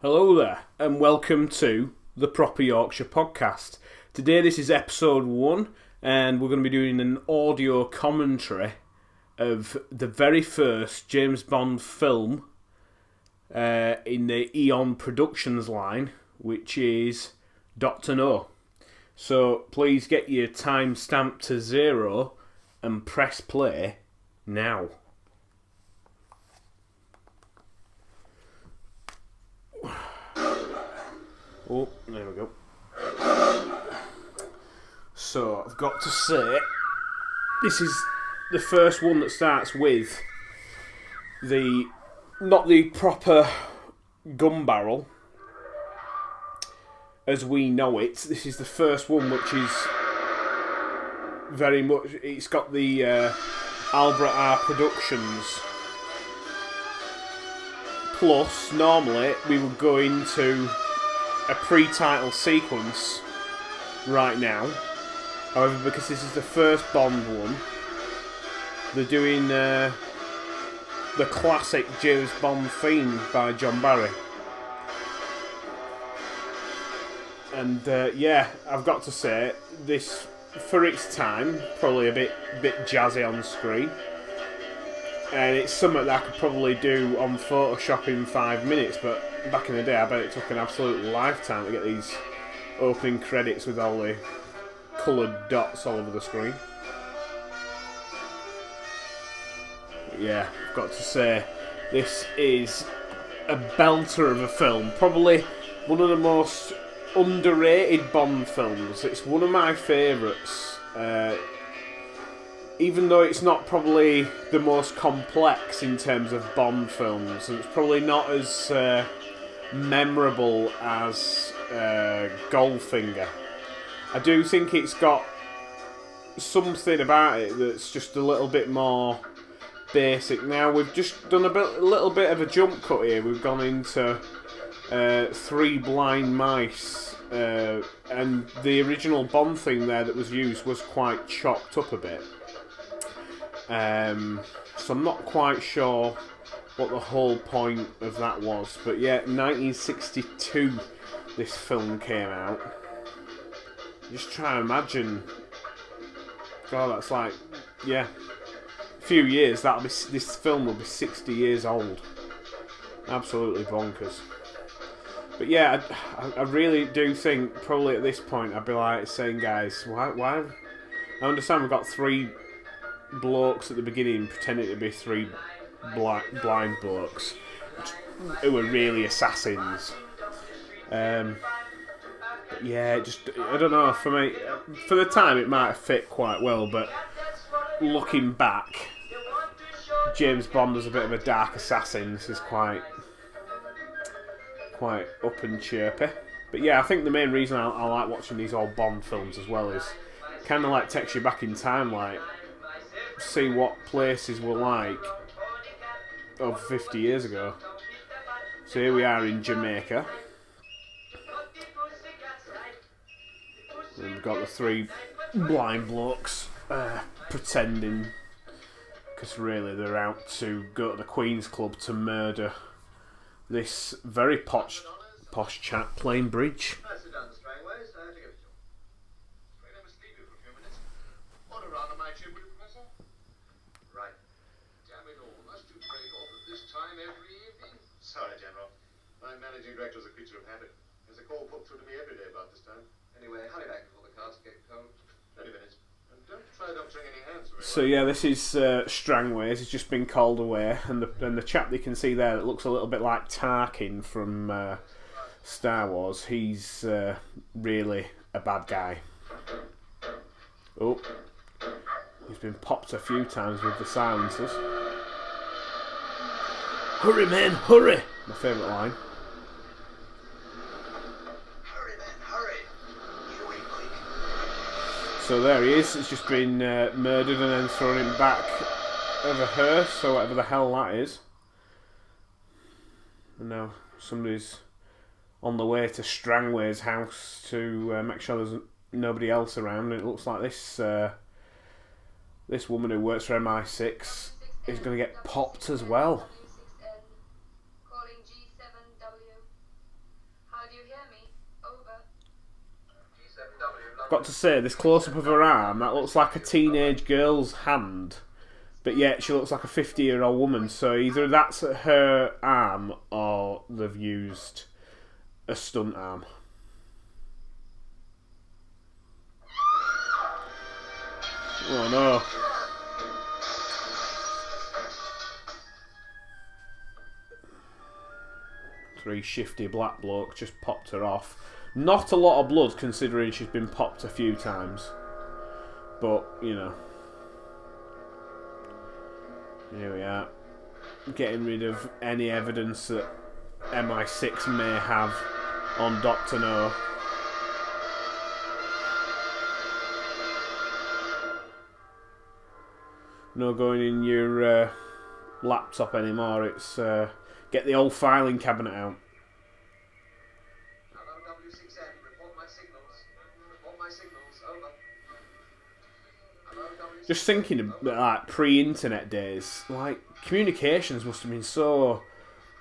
Hello there, and welcome to the Proper Yorkshire Podcast. Today this is episode 1, and we're going to be doing an audio commentary of the very first James Bond film in the Eon Productions line, which is Dr. No. So please get your time stamped to 0 and press play now. Oh, there we go. So, I've got to say, this is the first one that starts with not the proper gun barrel as we know it. This is the first one which is very much, it's got the Albert R Productions. Plus, normally, we would go into a pre-title sequence right now. However, because this is the first Bond one, they're doing the classic James Bond theme by John Barry. And I've got to say, this, for its time, probably a bit jazzy on the screen. And it's something that I could probably do on Photoshop in 5 minutes, but back in the day I bet it took an absolute lifetime to get these opening credits with all the coloured dots all over the screen. But yeah, I've got to say, this is a belter of a film. Probably one of the most underrated Bond films. It's one of my favourites. Even though it's not probably the most complex in terms of Bond films, and it's probably not as memorable as Goldfinger, I do think it's got something about it that's just a little bit more basic. Now, we've just done a little bit of a jump cut here. We've gone into Three Blind Mice, and the original Bond theme there that was used was quite chopped up a bit. So I'm not quite sure what the whole point of that was. But yeah, 1962 this film came out. Just try to imagine. God, that's like, yeah, a few years, this film will be 60 years old. Absolutely bonkers. But yeah, I really do think probably at this point I'd be like saying, guys, why? I understand we've got 3 blokes at the beginning pretending to be 3 blind blokes who were really assassins. But yeah, I don't know, for me, for the time it might have fit quite well, but looking back, James Bond was a bit of a dark assassin. This is quite up and chirpy. But yeah, I think the main reason I like watching these old Bond films as well is kind of like takes you back in time, like see what places were like over 50 years ago. So here we are in Jamaica. And we've got the 3 blind blokes pretending, because really they're out to go to the Queen's Club to murder this very posh chap playing bridge. Sorry, General. My managing director is a creature of habit. There's a call put through to me every day about this time. Anyway, hurry back before the cards get cold. 30 minutes. And don't try doctoring any hands. So yeah, this is Strangways. He's just been called away, and the chap that you can see there that looks a little bit like Tarkin from Star Wars. He's really a bad guy. Oh, he's been popped a few times with the silencers. Hurry, man, hurry! My favourite line. Hurry, man, hurry! Get away quick. So there he is. He's just been murdered and then thrown him back of a hearse, or whatever the hell that is. And now somebody's on the way to Strangway's house to make sure there's nobody else around. And it looks like this woman who works for MI6 is going to get popped as well. do you hear me? Over. Got to say, this close-up of her arm, that looks like a teenage girl's hand. But yet, she looks like a 50-year-old woman, so either that's her arm, or they've used a stunt arm. Oh no. Three shifty black blokes just popped her off. Not a lot of blood considering she's been popped a few times. But, you know. Here we are. Getting rid of any evidence that MI6 may have on Dr. No. No going in your laptop anymore. It's get the old filing cabinet out. Hello, W6M. Report my signals. Report my signals. Over. Hello, W6M. Just thinking of like pre-internet days, like communications must have been so.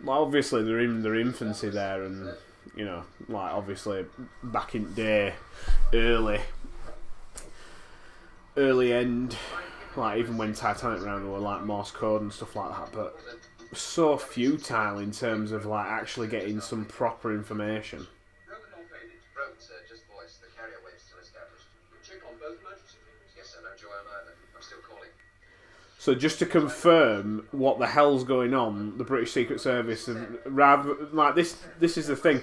Like, obviously they're in their infancy there, and you know, like obviously back in day, early end. Like, even when Titanic ran, there were, like, Morse code and stuff like that, but so futile in terms of, like, actually getting some proper information. Broken, sir. Just voice. The carrier wave's still established. Check on both emergency figures? Yes, sir. No joy on either. I'm still calling. So just to confirm what the hell's going on, the British Secret Service, rather, like, this is the thing.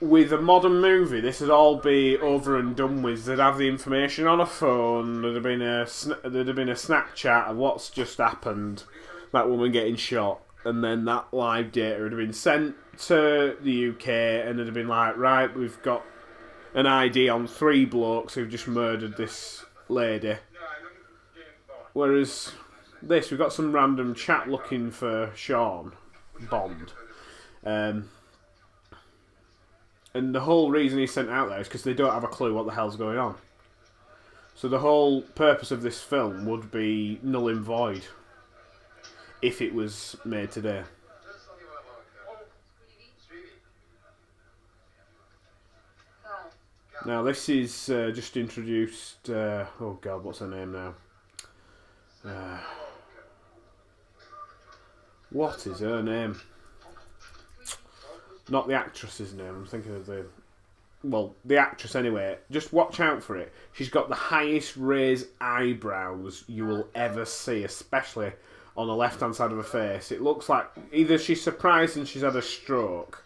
With a modern movie, this would all be over and done with. They'd have the information on a phone. There'd have been a Snapchat of what's just happened, that woman getting shot, and then that live data would have been sent to the UK, and it'd have been like, right, we've got an ID on 3 blokes who've just murdered this lady. Whereas this, we've got some random chat looking for Sean Bond. And the whole reason he's sent out there is because they don't have a clue what the hell's going on. So the whole purpose of this film would be null and void if it was made today. Now this is just introduced. Oh God, what's her name now? What is her name? Not the actress's name, I'm thinking of the actress anyway. Just watch out for it. She's got the highest raised eyebrows you will ever see, especially on the left-hand side of her face. It looks like either she's surprised and she's had a stroke,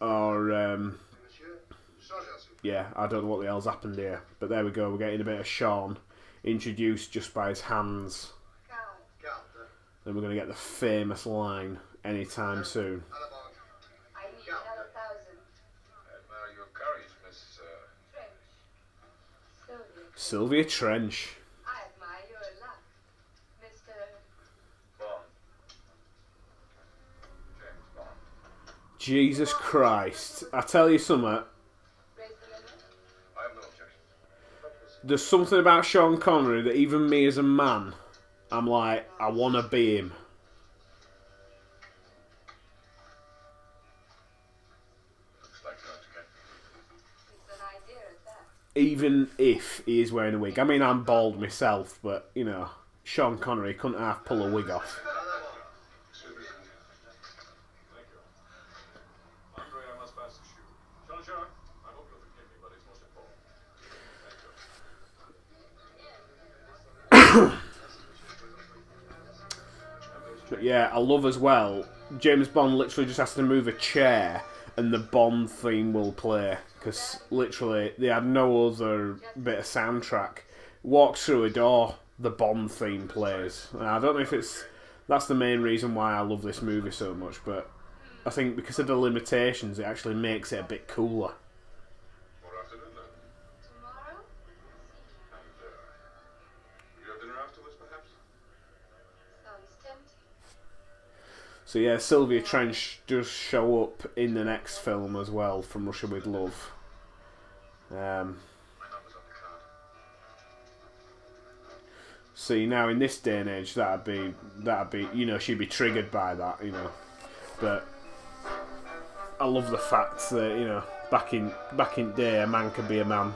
or, yeah, I don't know what the hell's happened here. But there we go, we're getting a bit of Sean introduced just by his hands. Then we're going to get the famous line anytime soon. Sylvia Trench. I admire your luck, Mr. Bond. James Bond. Jesus Christ. I tell you something, Raise the limit. I have no objection. there's something about Sean Connery that even me as a man, I'm like, I want to be him. Even if he is wearing a wig. I mean, I'm bald myself, but, you know, Sean Connery couldn't half pull a wig off. But yeah, I love as well, James Bond literally just has to move a chair and the Bond theme will play. Because literally, they had no other bit of soundtrack. Walks through a door, the Bond theme plays. And I don't know if that's the main reason why I love this movie so much, but I think because of the limitations, it actually makes it a bit cooler. More afternoon then. Tomorrow? You have dinner afterwards, perhaps? Sounds tempting. So yeah, Sylvia Trench does show up in the next film as well, From Russia With Love. See, now in this day and age, that'd be, you know, she'd be triggered by that, you know. But I love the fact that, you know, back in day, a man could be a man.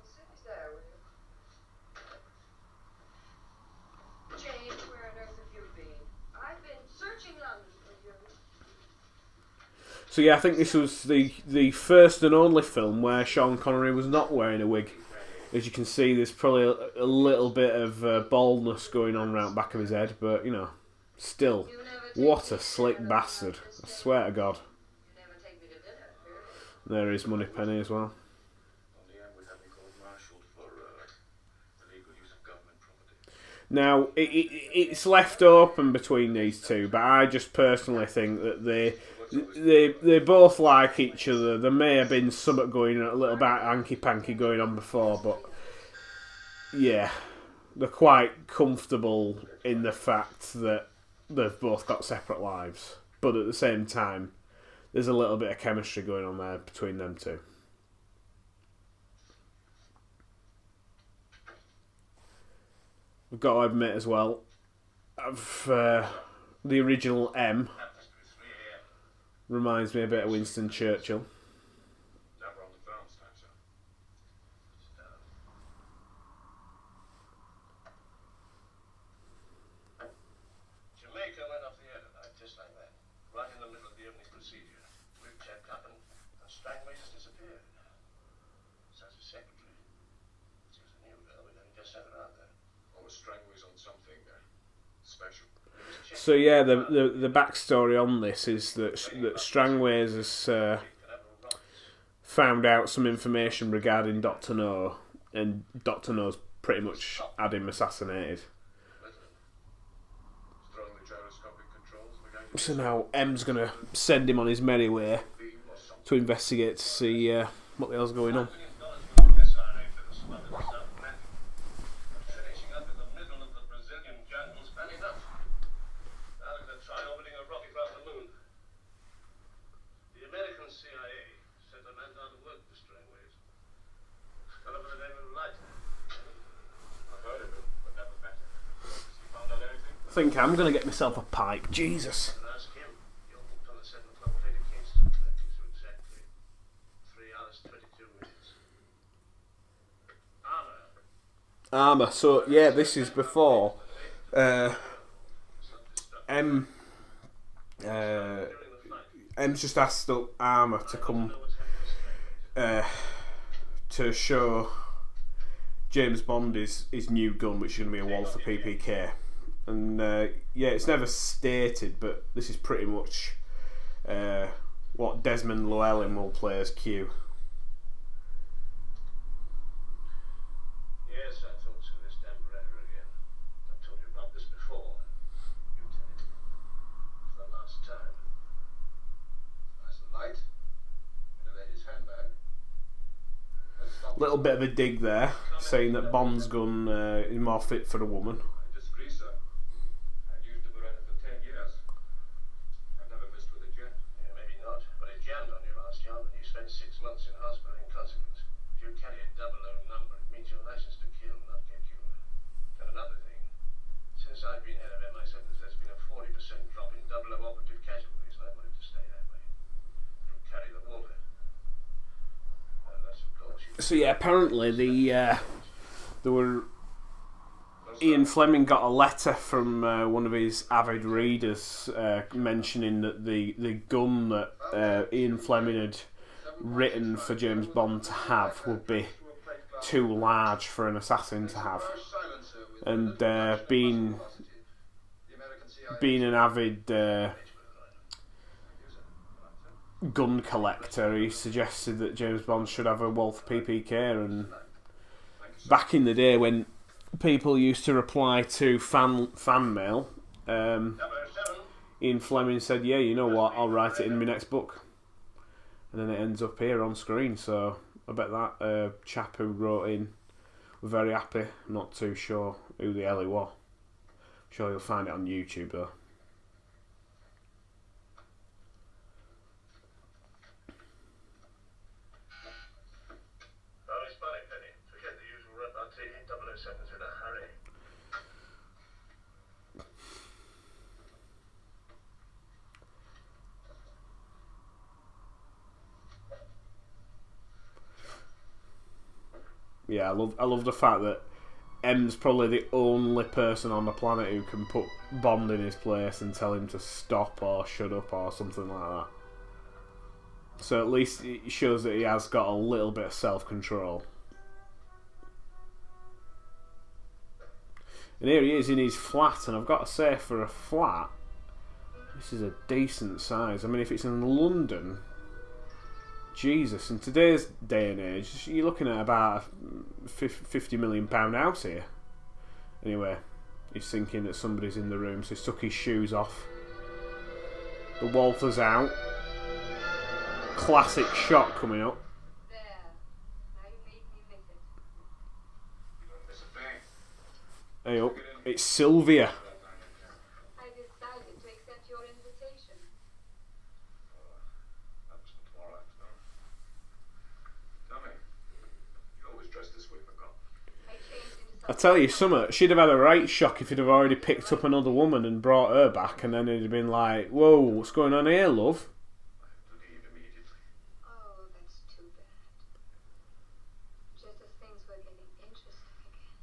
Sit there, will you? James, where on earth have you been? I've been searching London for you. So yeah, I think this was the first and only film where Sean Connery was not wearing a wig. As you can see, there's probably a little bit of baldness going on round the back of his head, but, you know, still, what a slick bastard. I swear to God. You never take me to dinner, really. There is Moneypenny as well. On the end, we had me court-martialed for illegal use of government property. Now, it's left open between these two, but I just personally think that they both like each other. There may have been something going on, a little bit hanky-panky going on before, but yeah, they're quite comfortable in the fact that they've both got separate lives. But at the same time, there's a little bit of chemistry going on there between them two. I've got to admit as well, the original M reminds me a bit of Winston Churchill. Never on the farm, sir. Jamaica went off the air tonight, just like that. Right in the middle of the evening procedure. We've checked up and Strangways has disappeared. Says the secretary. She's a new girl, we've only just sent her out there. Oh, Strangways on something special. So yeah, the backstory on this is that Strangways has found out some information regarding Dr. No, and Dr. No's pretty much had him assassinated. So now M's going to send him on his merry way to investigate to see what the hell's going on. I think I'm going to get myself a pipe. Jesus. Armour. So yeah, this is before M's just asked up Armour to come to show James Bond his new gun, which is going to be a Walther PPK. And yeah, it's never stated, but this is pretty much what Desmond Llewellyn will play as Q. Yes, I thought so. This damn Beretta again. I've told you about this before. You tell it. For the last time. Nice and light. In a lady's handbag. Little bit of a dig there, saying that Bond's gun is more fit for a woman. I disagree, sir. I've used the Beretta for 10 years. I've never missed with a jet. Yeah, maybe not. But it jammed on your last job and you spent 6 months in hospital in consequence. If you carry a 00 number, it means you're licensed to kill, not get killed. And another thing. Since I've been head of MI7, there's been a 40% drop in 00 operative casualties, and I want it to stay that way. You carry the water. Unless, of course, you... So yeah, apparently there were Ian Fleming got a letter from one of his avid readers mentioning that the gun that Ian Fleming had written for James Bond to have would be too large for an assassin to have, and being an avid gun collector, he suggested that James Bond should have a Walther PPK. And back in the day when people used to reply to fan mail, Ian Fleming said, yeah, you know what, I'll write it in my next book. And then it ends up here on screen, so I bet that chap who wrote in were very happy. I'm not too sure who the hell he was. I'm sure you'll find it on YouTube though. Oh, it's Moneypenny. Forget the usual repartee. 007's in a hurry. Yeah, I love the fact that M's probably the only person on the planet who can put Bond in his place and tell him to stop or shut up or something like that. So at least it shows that he has got a little bit of self-control. And here he is in his flat, and I've got to say, for a flat, this is a decent size. I mean, if it's in London, Jesus, in today's day and age, you're looking at about a £50 million house here. Anyway, he's thinking that somebody's in the room, so he's took his shoes off. The Walther's out. Classic shot coming up. There. Now you made me miss it. You don't miss a thing. Hey up, it's Sylvia. I decided to accept your invitation. That was tomorrow afternoon. Tell me, you always dress this way for company. I changed into I something. tell you something, she'd have had a right shock if he'd have already picked up another woman and brought her back, and then it'd have been like, whoa, what's going on here, love? I have to leave immediately. Oh, that's too bad. Just as things were getting interesting again.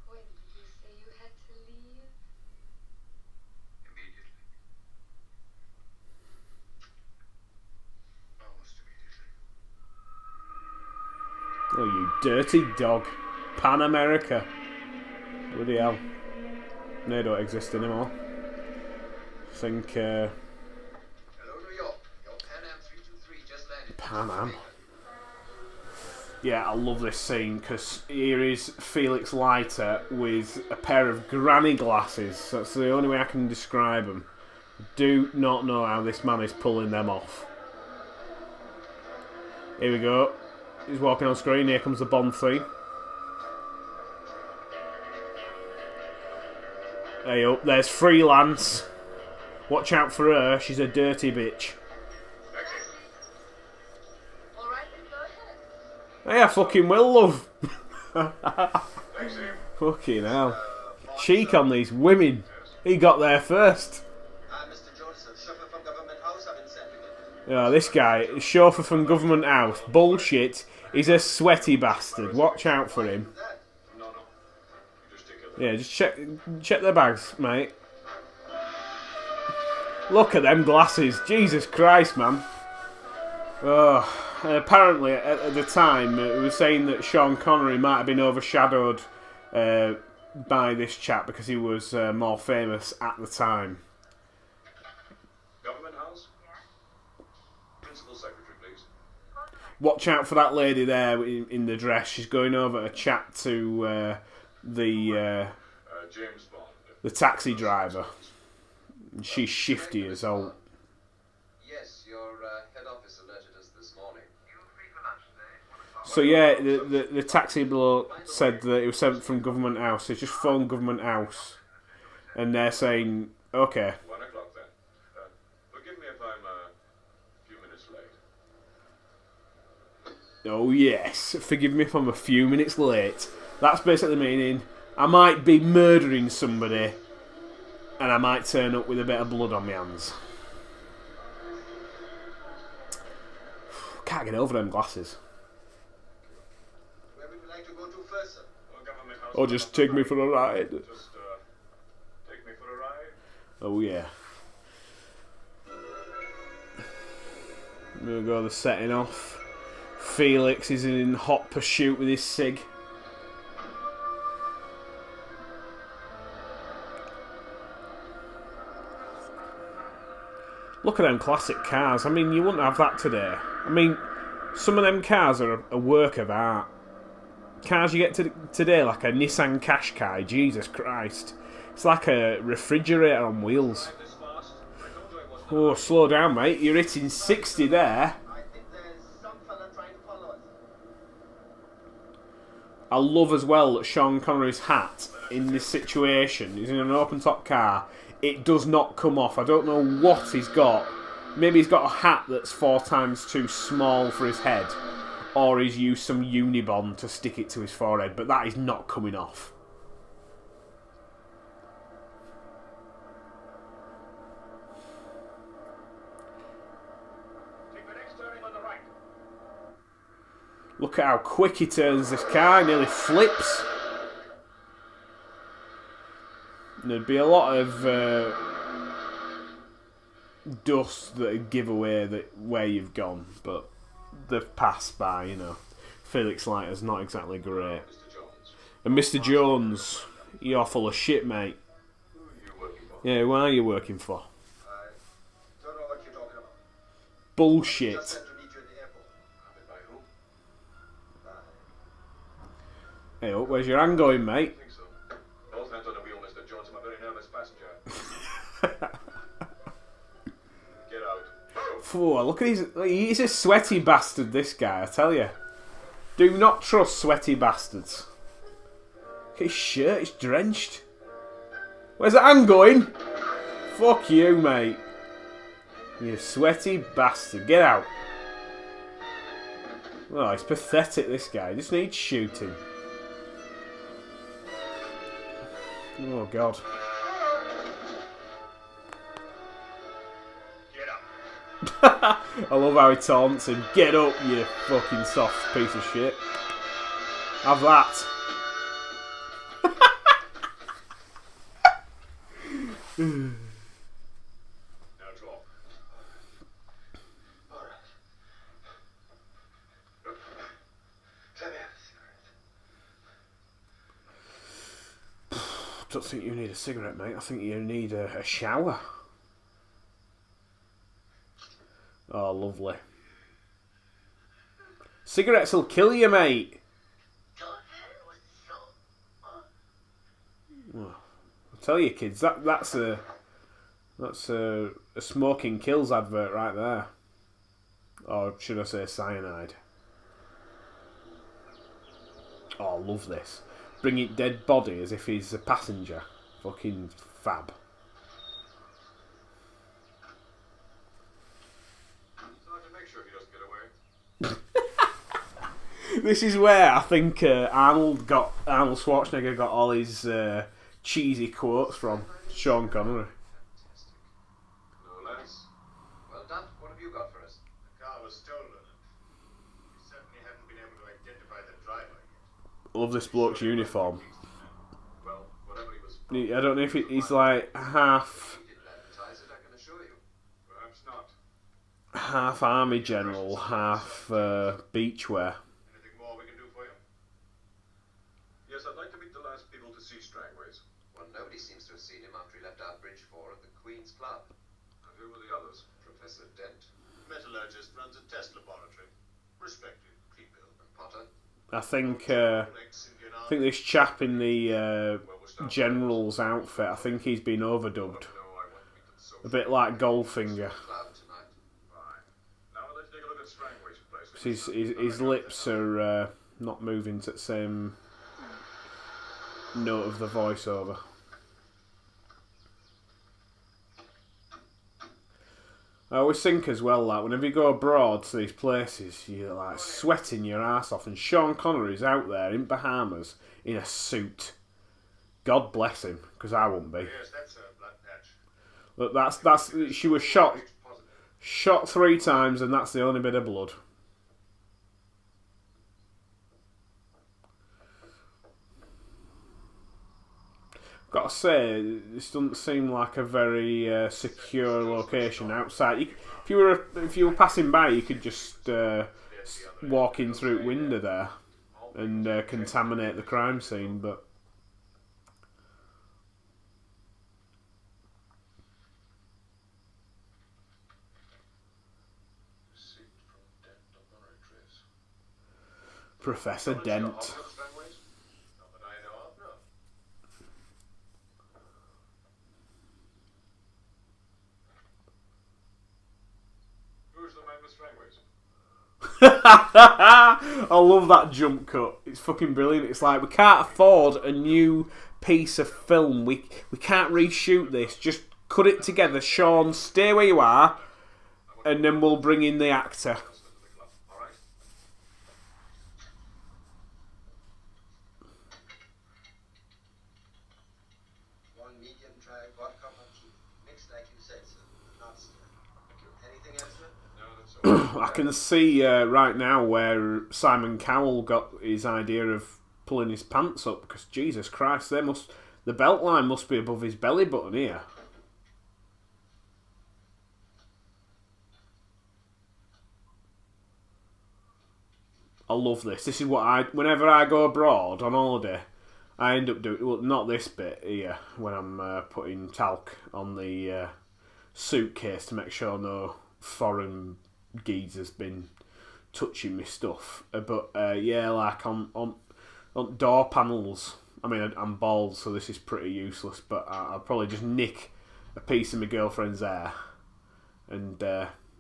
When did you say you had to leave? Immediately. Almost immediately. Oh, you dirty dog. Pan America. Bloody hell. They don't exist anymore. I think, Hello, New York. Your Pan Am 323 just landed. Pan Am. Yeah, I love this scene because here is Felix Leiter with a pair of granny glasses. That's the only way I can describe them. Do not know how this man is pulling them off. Here we go. He's walking on screen. Here comes the Bond theme. Hey up, there's Freelance. Watch out for her. She's a dirty bitch. All right, then go ahead. Hey, I fucking will, love. Thanks, Steve. Fucking hell. Cheek on these women. He got there first. Mr. Johnson, chauffeur from Government House. I've been sent with it. Oh, this guy, chauffeur from Government House. Bullshit. He's a sweaty bastard. Watch out for him. No. You just take it. Yeah, just check their bags, mate. Look at them glasses. Jesus Christ, man. Oh, apparently, at the time, it was saying that Sean Connery might have been overshadowed by this chap because he was more famous at the time. Government House? Principal Secretary, please. Watch out for that lady there in the dress. She's going over to chat to the James Bond. taxi driver. And she's shifty as all. Yes, your head office alerted us this morning. You free for lunch today? So yeah, the taxi bloke said that it was sent from Government House. So just phone Government House, and they're saying, okay. 1 o'clock then. Forgive me if I'm a few minutes late. Oh yes, forgive me if I'm a few minutes late. That's basically meaning I might be murdering somebody, and I might turn up with a bit of blood on my hands. Can't get over them glasses. Where would you like to go to first, sir? Government House. Or just take me for a ride. Just take me for a ride. Oh yeah. We'll go the setting off. Felix is in hot pursuit with his cig. Look at them classic cars. I mean, you wouldn't have that today. I mean, some of them cars are a work of art. Cars you get today, like a Nissan Qashqai, Jesus Christ. It's like a refrigerator on wheels. This fast? I told you I wasn't. Oh, slow down, mate. You're hitting 60 there. I think there's some fella trying to follow us. I love as well that Sean Connery's hat in this situation, he's in an open top car, it does not come off. I don't know what he's got. Maybe he's got a hat that's 4 times too small for his head, or he's used some Unibond to stick it to his forehead, but that is not coming off. Look at how quick he turns this car, nearly flips. And there'd be a lot of dust that would give away where you've gone, but they've passed by, you know. Felix Leiter's not exactly great. And Mr. Jones, you're full of shit, mate. Who are you working for? Yeah, who are you working for? I don't know what you're talking about. Bullshit. Just sent to meet you at the airport. By whom? Hey, where's your hand going, I mate? think so. Both hands on the wheel, Mr. Jones. I'm a very nervous passenger. Get out. Phew, look at he's a sweaty bastard, this guy, I tell you. Do not trust sweaty bastards. Look at his shirt, it's drenched. Where's that hand going? Fuck you, mate. You sweaty bastard. Get out. Oh, he's pathetic, this guy. He just needs shooting. Oh, God. Get up. I love how he taunts him. Get up, you fucking soft piece of shit. Have that. Now talk. All right. Let me have a cigarette. I don't think you need a cigarette, mate. I think you need a shower. Oh, lovely. Cigarettes will kill you, mate. Oh, I tell you, kids, that's a smoking kills advert right there. Or should I say cyanide? Oh, I love this. Bringing dead body as if he's a passenger. Fucking fab. So I can make sure he doesn't get away. This is where I think Arnold Schwarzenegger got all his cheesy quotes from. Sean Connery. No less. Well done. What have you got for us? The car was stolen. We certainly haven't been able to identify the driver yet. I love this bloke's uniform. Well, whatever he was. I don't know if he's like half He didn't advertise it, I can assure you. Perhaps not. half army general, half beachwear. Anything more we can do for you? Yes, I'd like to meet the last people to see Strangways. Well, nobody seems to have seen him after he left our Bridge 4 at the Queen's Club. And who were the others? Professor Dent Metallurgist, runs a test laboratory. Respected, Cleveland. and Potter. I think this chap in the general's outfit, I think he's been overdubbed. A bit like Goldfinger. Club tonight. Fine. Now let's take a look at Strangway's place. 'Cause his lips are not moving to the same note of the voiceover. I always think as well, like, whenever you go abroad to these places, you're like sweating your ass off, and Sean Connery's out there in Bahamas in a suit. God bless him, because I wouldn't be. Yes, that's a blood patch. Look, that's she was shot 3 times, and that's the only bit of blood. Got to say, this doesn't seem like a very secure location outside. If you were passing by, you could just walk in through the window there and contaminate the crime scene. But Receipt from Dent Laboratories. Professor Dent. Strangways? Not that I know of, no. Who's the man with Strangways? I love that jump cut. It's fucking brilliant. It's like, we can't afford a new piece of film. We can't reshoot this. Just cut it together. Sean, stay where you are, and then we'll bring in the actor. All right. One medium dry vodka martini. Mixed like you said, sir. Not stirred. Anything extra? No, that's all. I can see right now where Simon Cowell got his idea of pulling his pants up, because Jesus Christ, the belt line must be above his belly button here. I love this. This is what whenever I go abroad on holiday, I end up doing, well, not this bit here, when I'm putting talc on the suitcase to make sure no foreign geezer's been touching my stuff. But yeah, like on door panels, I mean, I'm bald, so this is pretty useless, but I'll probably just nick a piece of my girlfriend's hair and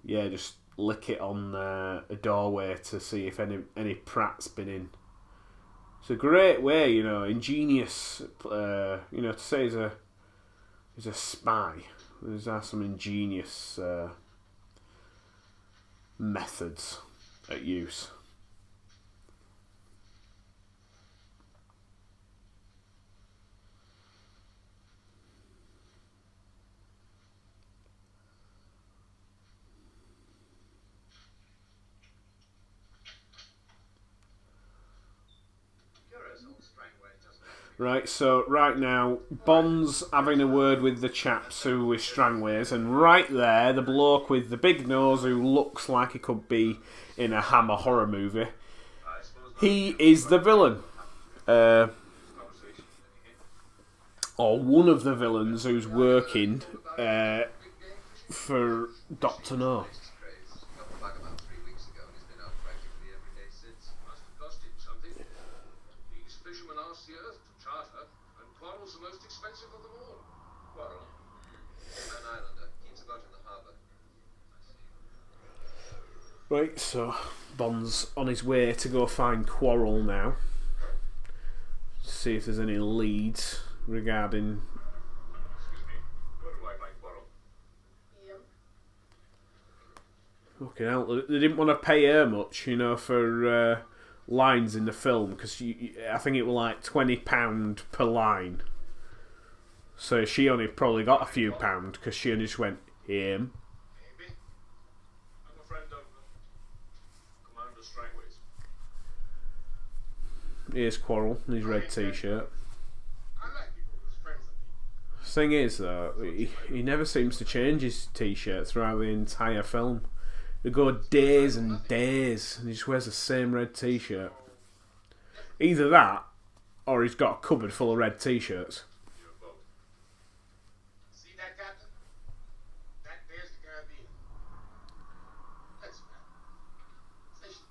yeah, just lick it on a doorway to see if any prat's been in. It's a great way, ingenious, to say he's a spy. There's some ingenious methods at use. Right, so right now, Bond's having a word with the chaps who with Strangways, and right there, the bloke with the big nose who looks like he could be in a Hammer horror movie, he is the villain. Or one of the villains who's working for Dr. No. Got the bug about 3 weeks ago and he's been out practically every day since. Must have cost him something. These fishermen asked the earth to charter, and Quarrel's the most expensive of them all. Quarrel? An islander keeps about in the harbour. Right, so Bond's on his way to go find Quarrel now. See if there's any leads regarding. Excuse me. Where do I find Quarrel? Fucking hell, they didn't want to pay her much, for lines in the film, because I think it was like £20 per line. So she only probably got a few pound, because she only just went, him. Maybe. I'm a friend of Commander Strangways. Here's Quarrel in his red t-shirt. I like people whose friends are people. Thing is, though, he never seems to change his t-shirt throughout the entire film. They go days and days, and he just wears the same red t-shirt. Either that, or he's got a cupboard full of red t-shirts. Your boat. See that, Captain? That there's the Caribbean. Let's go. Fishing.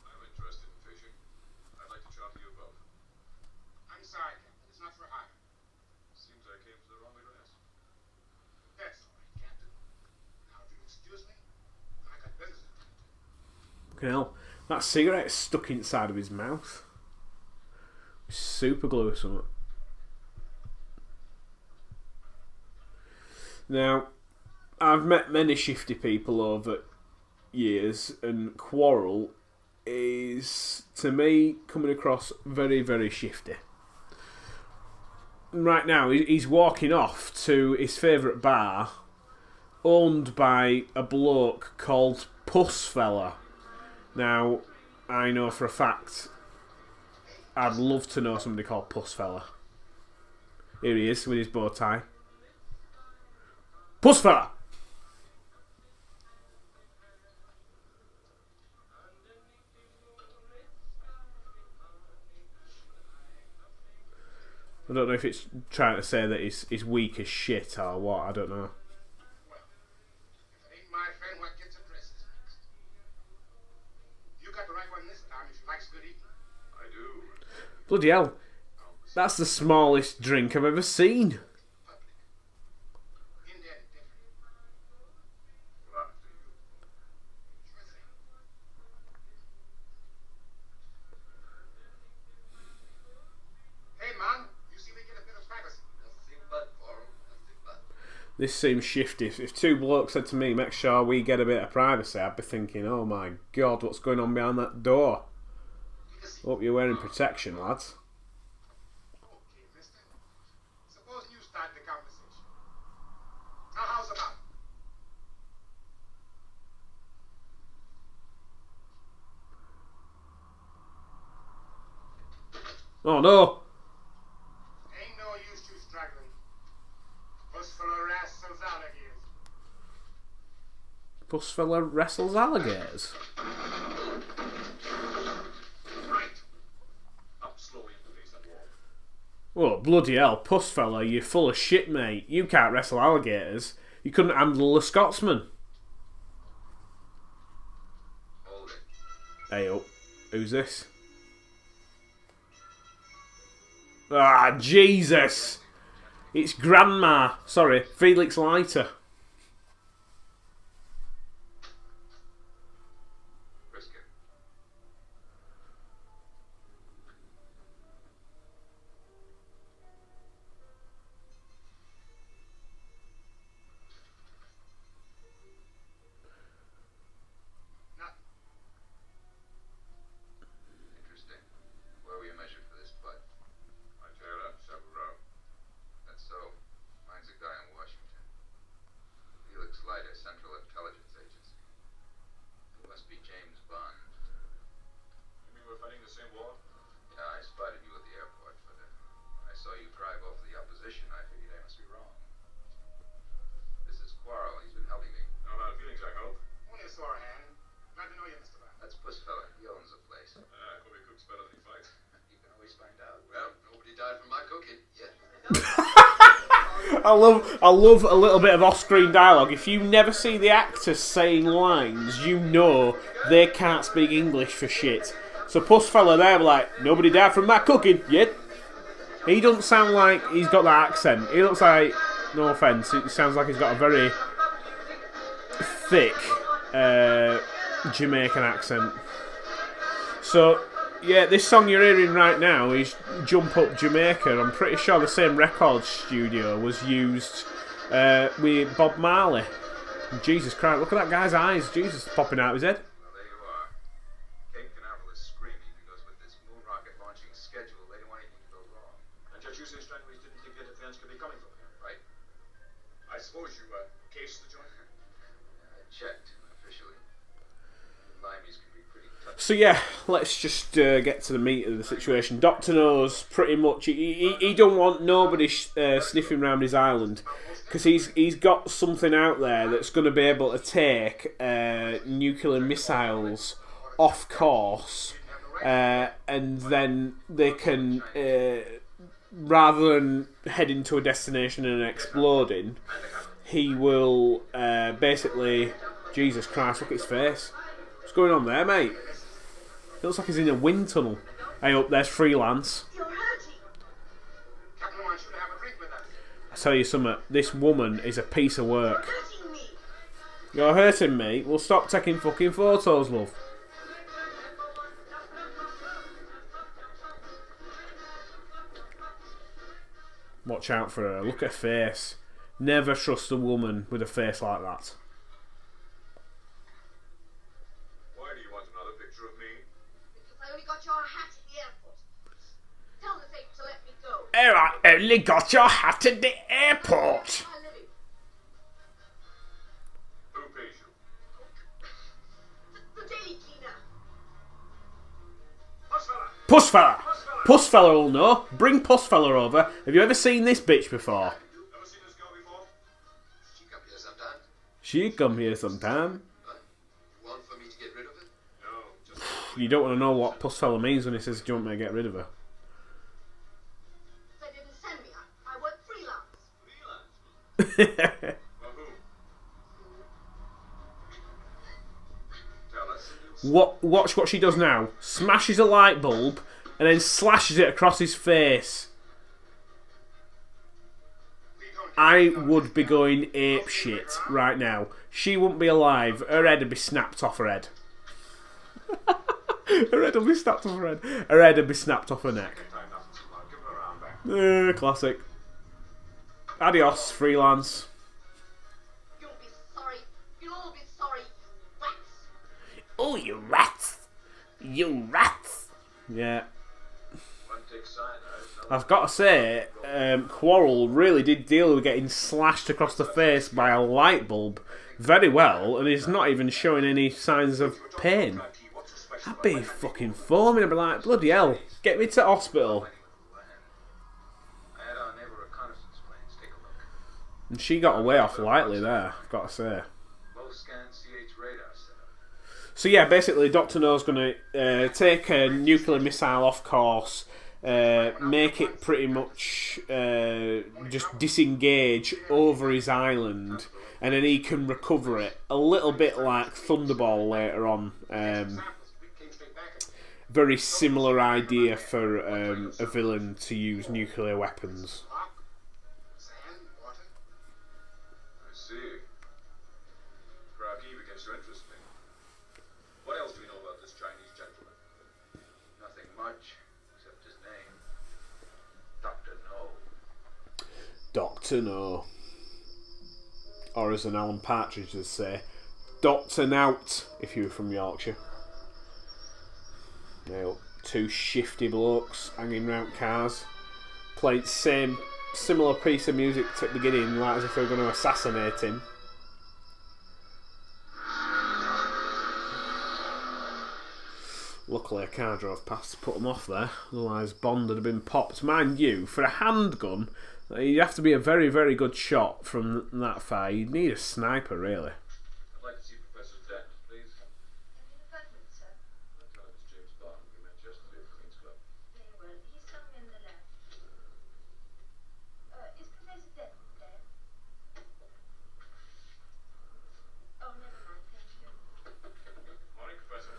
I'm interested in fishing. I'd like to charter your boat. I'm sorry, Captain. It's not for hire. Seems I came to the wrong address. That's all right, Captain. Now, if you'll excuse me, I got business to do. Fucking hell, that cigarette's stuck inside of his mouth. Super glue or something. Now, I've met many shifty people over years, and Quarrel is, to me, coming across very, very shifty. Right now, he's walking off to his favourite bar, owned by a bloke called Puss Fella. Now, I know for a fact I'd love to know somebody called Puss Fella. Here he is with his bow tie. Puss Fella! I don't know if it's trying to say that he's weak as shit or what, I don't know. Well, if it ain't my friend, what gets addresses next? You got the right one this time if you likes good eating. I do. Bloody hell, that's the smallest drink I've ever seen. Public. In there, different. Well, after you. Sure thing. Hey, man, you see we get a bit of privacy. Nothing but Quarrel. Nothing but. This seems shifty. If two blokes said to me, make sure we get a bit of privacy, I'd be thinking, oh my god, what's going on behind that door? Take a seat. Hope you're wearing protection, lads. Okay, mister. Suppose you start the conversation. Now, how's about it? Oh no! Ain't no use you struggling. Puss full of wrestles alligators. Puss fella wrestles alligators. Right. Up slowly to face that wall. Well, bloody hell, Puss fella, you're full of shit, mate. You can't wrestle alligators. You couldn't handle a Scotsman. Hold it. Hey up, who's this? Ah, Jesus! It's Grandma. Sorry, Felix Leiter. Risk it. Nothing. Interesting. Where were you measured for this butt? I tear up several. That's so. Mine's a guy in Washington. Felix Leiter, Central Intelligence Agency. He must be James Bond. You mean we're fighting the same war? Yeah, I spotted you at the airport, but when I saw you drive off the opposition, I figured I must be wrong. This is Quarrel. He's been helping me. No hard feelings, I hope. Only a sore hand. Glad to know you, Mr. Bond. That's Puss fella. He owns the place. Kobe cooks better than he fights. You can always find out. Well, nobody died from my cooking yet. I love a little bit of off-screen dialogue. If you never see the actors saying lines, you know they can't speak English for shit. So Puss fella there were like, nobody died from my cooking yet. He doesn't sound like he's got that accent. He looks like, no offence, it sounds like he's got a very thick Jamaican accent. So, yeah, this song you're hearing right now is Jump Up Jamaica. I'm pretty sure the same record studio was used with Bob Marley. Jesus Christ, look at that guy's eyes. Jesus, popping out of his head. Well, there you are. Cape Canaveral is screaming because with this moon rocket launching schedule, they don't want anything to go wrong. And yet you say Strangways didn't think that defense could be coming from here. Right? I suppose you cased the joint? I checked officially. Limeys can be pretty tough. So yeah, let's just get to the meat of the situation. Doctor knows pretty much. He don't want nobody sniffing around his island because he's got something out there that's going to be able to take nuclear missiles off course, and then they can, rather than heading to a destination and exploding, he will basically. Jesus Christ! Look at his face. What's going on there, mate? It looks like he's in a wind tunnel. Hey, up there's Freelance. You're hurting. Captain wants you to have a drink with us. I tell you something, this woman is a piece of work. Hurting me. You're hurting me? Well, stop taking fucking photos, love. Watch out for her. Look at her face. Never trust a woman with a face like that. Why do you want another picture of me? Because I only got your hat at the airport. Tell the thing to let me go. Oh, I only got your hat at the airport. I'm living. Who pays you? The daily cleaner. Puss fella! Puss fella. Puss fella will know. Bring Puss fella over. Have you ever seen this bitch before? Ever seen this girl before? She come here sometime. She come here sometime. You want for me to get rid of it? No, just You don't want to know what Puss fella means when he says, do you want me to get rid of her? They didn't send me. I work freelance. freelance. For who? Tell us. Watch what she does now. Smashes a light bulb and then slashes it across his face. We don't I would be going ape shit right now. She wouldn't be alive. Her head would be snapped off her head. Her head would be snapped off her head. Her head would be snapped off her neck. Time nothing so loud. Give her a round back. Classic. Adios, Freelance. You'll be sorry. You'll all be sorry. Rats. Oh, you rats! You rats! Yeah. One takes cyanide. I've got to say, Quarrel really did deal with getting slashed across the face by a light bulb very well, and he's not even showing any signs of pain. I'd be fucking foaming. I'd be like, bloody hell, get me to hospital. And she got away off lightly there, I've got to say. Low scan CH radar setup. So yeah, basically Dr. No's going to take a nuclear missile off course, make it pretty much just disengage over his island, and then he can recover it. A little bit like Thunderball later on. Very similar idea for a villain to use nuclear weapons. I see. Crowd E begins to interest me. What else do we know about this Chinese gentleman? Nothing much, except his name. Dr. No. Dr. No. Or as an Alan Partridge would say, Dr. Nout, if you were from Yorkshire. Now, two shifty blokes hanging round cars, playing similar piece of music to the beginning, like as if they were going to assassinate him. Luckily a car drove past to put them off there, otherwise Bond would have been popped. Mind you, for a handgun, you'd have to be a very, very good shot from that far. You'd need a sniper, really. I'd like to see Professor Dent, please. Department, sir. Tell him it's James Bond. We met yesterday at the Queen's Club. Very well. He's somewhere in the lab. Is Professor Dent there? Oh, never mind. Thank you. Morning, Professor.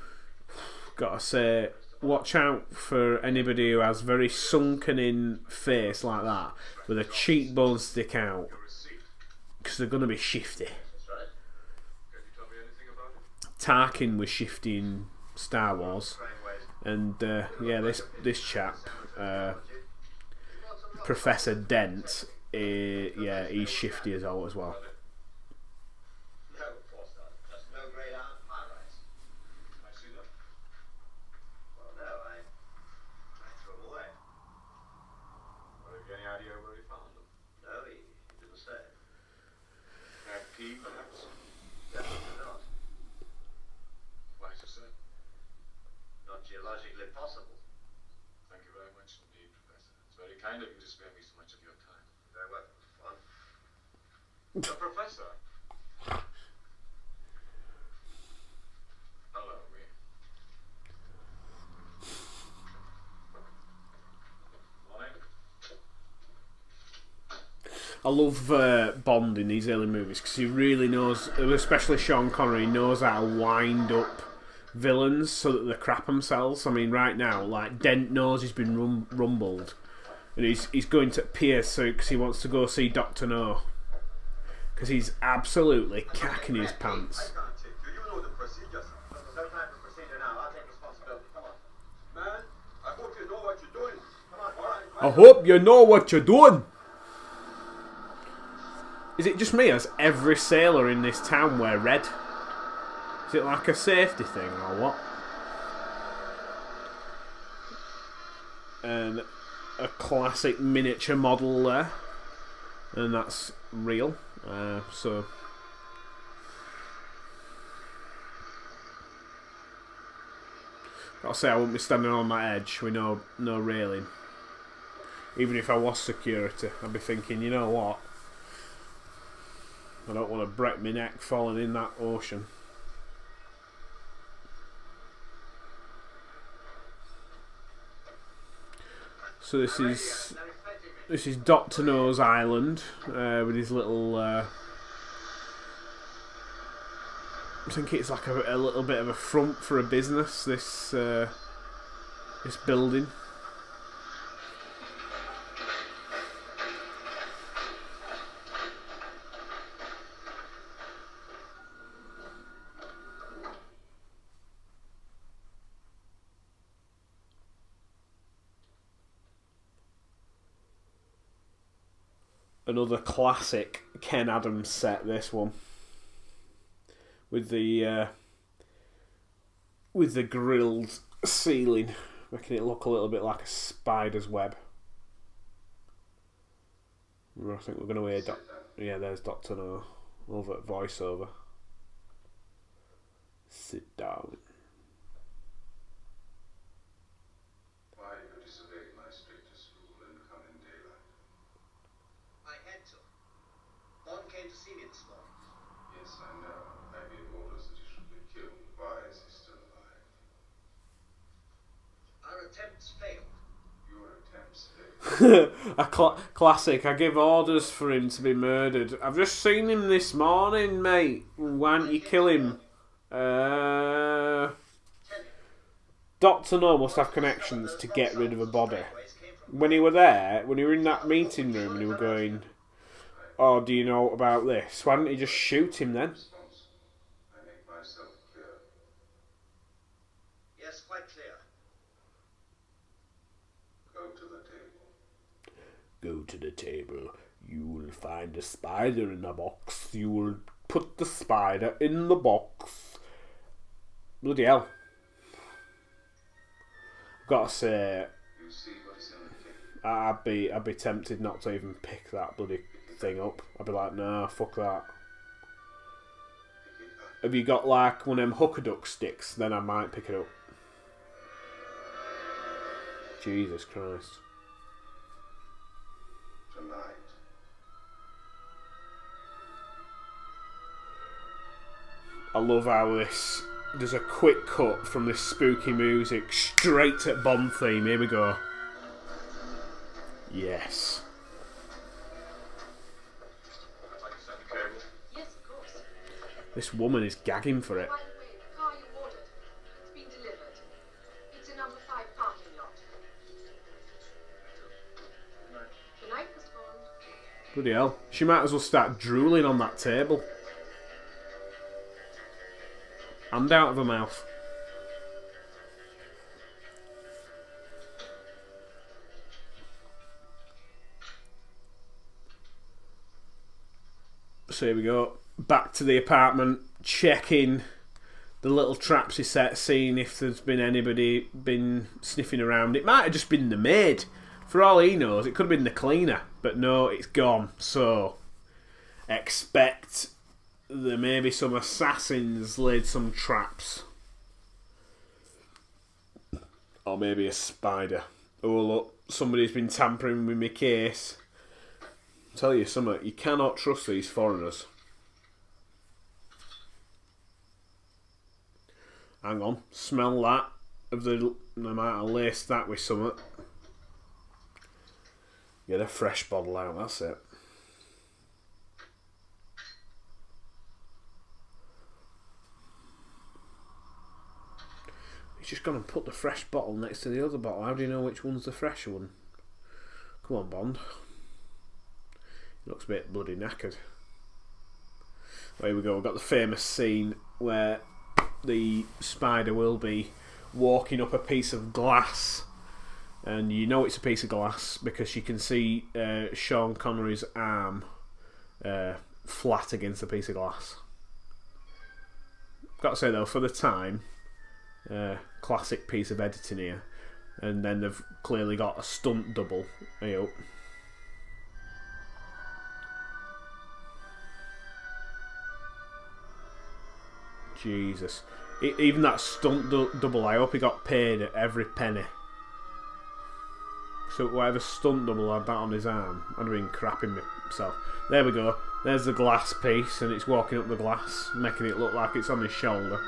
Gotta say, watch out for anybody who has very sunken in face like that, with a cheekbone stick out, Your receipt. because they're gonna be shifty. That's right. Can you tell me anything about it? Tarkin was shifty in Star Wars, and yeah, this chap, Professor Dent, yeah, he's shifty as well. No, of course not. Just no grade on highlights. I see them. Well, no, I threw them away. Well, have you any idea where he found them? No, he didn't say. At P, perhaps? Definitely not. Why so, sir? Not geologically possible. Thank you very much indeed, Professor. It's very kind of you to spare me so much of your time. Very well. Fun. Professor. Hello, me. Morning. I love Bond in these early movies because he really knows, especially Sean Connery, knows how to wind up villains so that they crap themselves. I mean, right now, like Dent knows he's been rumbled, and he's going to Pierce because he wants to go see Dr. No, because he's absolutely cacking his pants. I can't take you. You know the procedures. There's no time for procedure now. I'll take responsibility. Come on. Man, I hope you know what you're doing. Come on, all right. I hope you know what you're doing. Is it just me, or does every sailor in this town wear red? Is it like a safety thing or what? And a classic miniature model there, and that's real. So I'll say I wouldn't be standing on my edge with no railing. Even if I was security, I'd be thinking, you know what? I don't want to break my neck falling in that ocean. So this is Dr. No's island with his little. I think it's like a little bit of a front for a business. This building. Another classic Ken Adams set, this one, with the grilled ceiling, making it look a little bit like a spider's web. I think we're going to hear yeah, there's Dr. No over at voiceover. Sit down. Why do you disobey my strictest rule and come in daylight? I had to. see me this morning. Yes, I know. I gave orders that he should be killed. Why is he still alive? Our attempts failed. Your attempts failed. A classic. I give orders for him to be murdered. I've just seen him this morning, mate. Why don't you kill him? Dr. No must have connections to get rid of a body. When he were there, when he were in that meeting room and he were going, oh, do you know about this? Why didn't he just shoot him then? I make myself clear. Yes, quite clear. Go to the table. Go to the table. You will find a spider in a box. You will put the spider in the box. Bloody hell. Gotta say, You see what is in the table. I'd be tempted not to even pick that bloody thing up. I'd be like, nah, fuck that. Pick it up. Have you got like one of them hooker duck sticks? Then I might pick it up. Jesus Christ. Tonight. I love how there's a quick cut from this spooky music straight to Bond theme. Here we go. Yes. I'd like to send the cable. Yes, of course. This woman is gagging for it. By the way, the car you ordered, it's been delivered. It's a number 5 parking lot. Good night, Miss Bond. Bloody hell. She might as well start drooling on that table. Hand out of her mouth. So here we go. Back to the apartment, checking the little traps he set, seeing if there's been anybody been sniffing around. It might have just been the maid. For all he knows, it could have been the cleaner. But no, it's gone. So expect there may be some assassins laid some traps. Or maybe a spider. Oh look, somebody's been tampering with my case. I'll tell you something, you cannot trust these foreigners. Hang on, smell that. I might have laced that with something. Get a fresh bottle out, that's it. He's just gone and put the fresh bottle next to the other bottle. How do you know which one's the fresh one? Come on, Bond. He looks a bit bloody knackered. Well, here we go. We've got the famous scene where the spider will be walking up a piece of glass. And you know it's a piece of glass because you can see Sean Connery's arm flat against a piece of glass. Got to say though, for the time, classic piece of editing here. And then they've clearly got a stunt double. Hey up. Jesus. Even that stunt double, I hope he got paid at every penny. So whatever stunt double had that on his arm, I'd have been crapping myself. There we go. There's the glass piece, and it's walking up the glass, making it look like it's on his shoulder.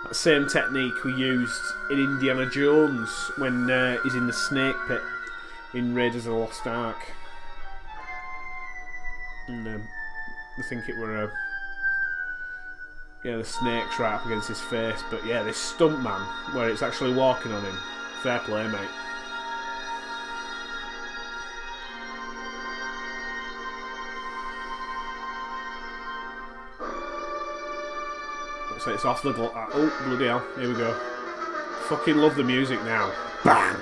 That same technique we used in Indiana Jones when he's in the snake pit in Raiders of the Lost Ark. And I think it were the snake's right up against his face, but yeah, this stunt man where it's actually walking on him. Fair play, mate. So it's off the oh, bloody hell. Here we go. Fucking love the music now. Bang!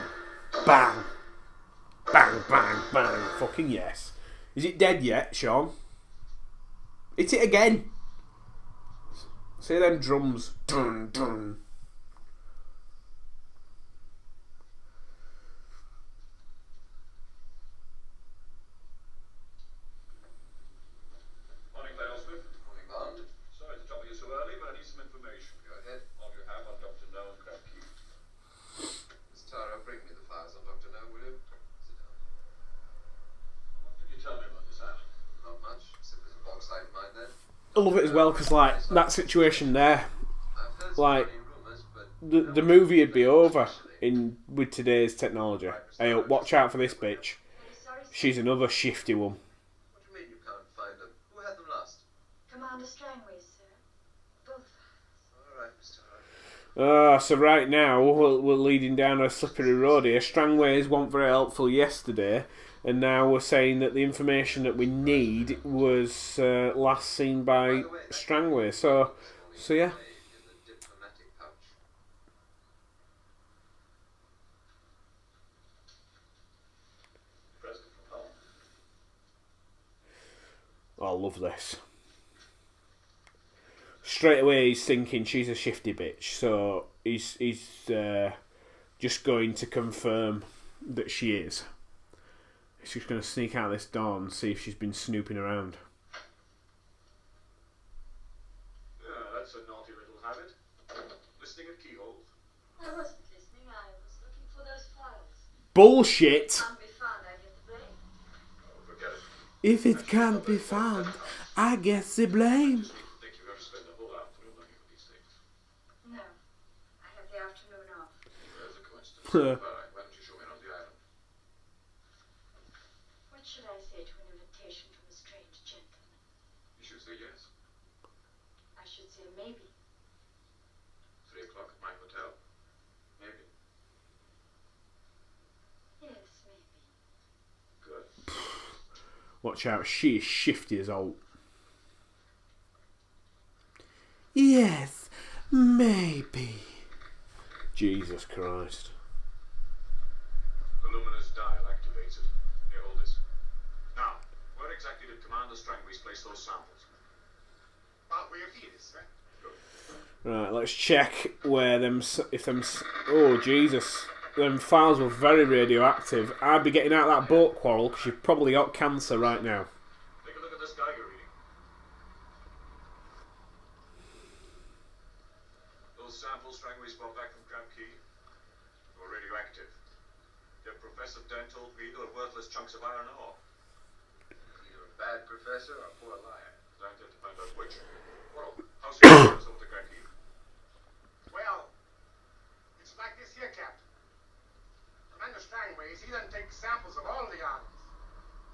Bang! Bang, bang, bang. Fucking yes. Is it dead yet, Sean? Hit it again. See them drums. Dun, dun. Morning, Dale Smith. Morning, Bond. Sorry to trouble you so early, but I need some information. Go ahead. All you have on Dr. No and Crabkey. Miss Tara, bring me the files on Dr. No, will you? Sit down. What did you tell me about this I love it as well because, like, that situation there, like, the movie would be over with today's technology. Hey, watch out for this bitch. She's another shifty one. What do you mean you can't find them? Who had them last? Commander Strangway, sir. Both. All right, Mr. Hart. So right now we're leading down a slippery road here. Strangways weren't very helpful yesterday, and now we're saying that the information that we need was last seen by Strangway. So yeah. In the diplomatic pouch. Present from home. I love this. Straight away he's thinking she's a shifty bitch, so he's just going to confirm that she is. He's just going to sneak out this door and see if she's been snooping around. Yeah, that's a naughty little habit. Listening at keyholes. I wasn't listening. I was looking for those files. Bullshit! Can't be found. I get the blame. Oh, forget it. If it can't be found, I get the blame. Think you're going to spend the whole afternoon looking for these things? No. I have the afternoon off. There's a coincidence. Why don't you show me around the island? What should I say to an invitation from a strange gentleman? You should say yes. I should say maybe. 3 o'clock at my hotel. Maybe. Yes, maybe. Good. Watch out, she is shifty as old. Yes, maybe. Jesus Christ. The luminous dial activated. Here, hold this. Now, where exactly did Commander Strangways place those samples? About where your feet is, sir. Good. Right, let's check where oh Jesus, them files were very radioactive. I'd be getting out of that boat, Quarrel, because you've probably got cancer right now. Take a look at this Geiger reading. Those samples Strangways brought back from Crab Key were radioactive. They're Professor Dental, either worthless chunks of iron ore. Either a bad professor or a poor liar. I intend to find out which. Well, how serious is it with the Crab Key? Well, it's like this here, Captain. Commander Strangways, he doesn't take samples of all the islands.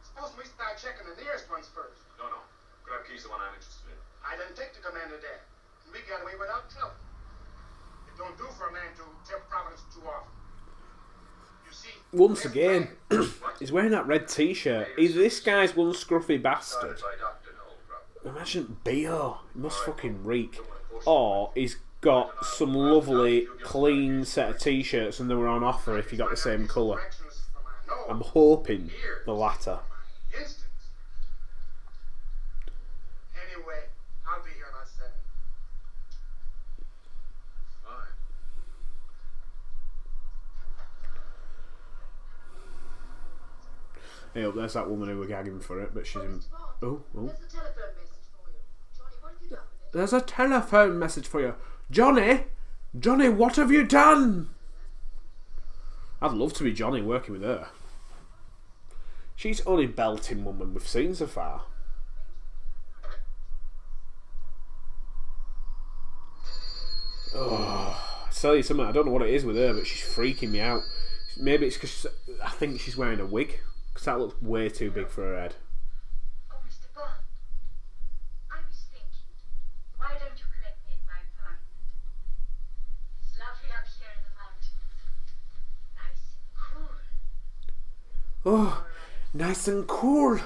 Suppose we start checking the nearest ones first. No. Crab Key's the one I'm interested in. I didn't take the commander there, and we got away without trouble. It don't do for a man to tempt Providence too often. You see, Once there's again, plans. he's wearing that red t-shirt. This guy's one scruffy bastard. Started by Dr. Noel, probably. Imagine B.O. He must fucking reek. Or he's got some lovely, clean set of t-shirts and they were on offer if you got the same colour. Directions from my nose, I'm hoping ears, the latter. my instincts. Anyway, I'll be here about 7. Fine. Hey, up there's that woman who were gagging for it, but she's in... Oh. There's a telephone message for you. Johnny, what have you done with it? There's a telephone message for you. Johnny, what have you done? I'd love to be Johnny working with her. She's only belting woman we've seen so far. Oh, I tell you something, I don't know what it is with her, but she's freaking me out. Maybe it's because I think she's wearing a wig, because that looks way too big for her head. Oh, Mr. Bond. I was thinking, why don't you collect me in my apartment? It's lovely up here in the mountains. Nice and cool. Oh, nice and cool,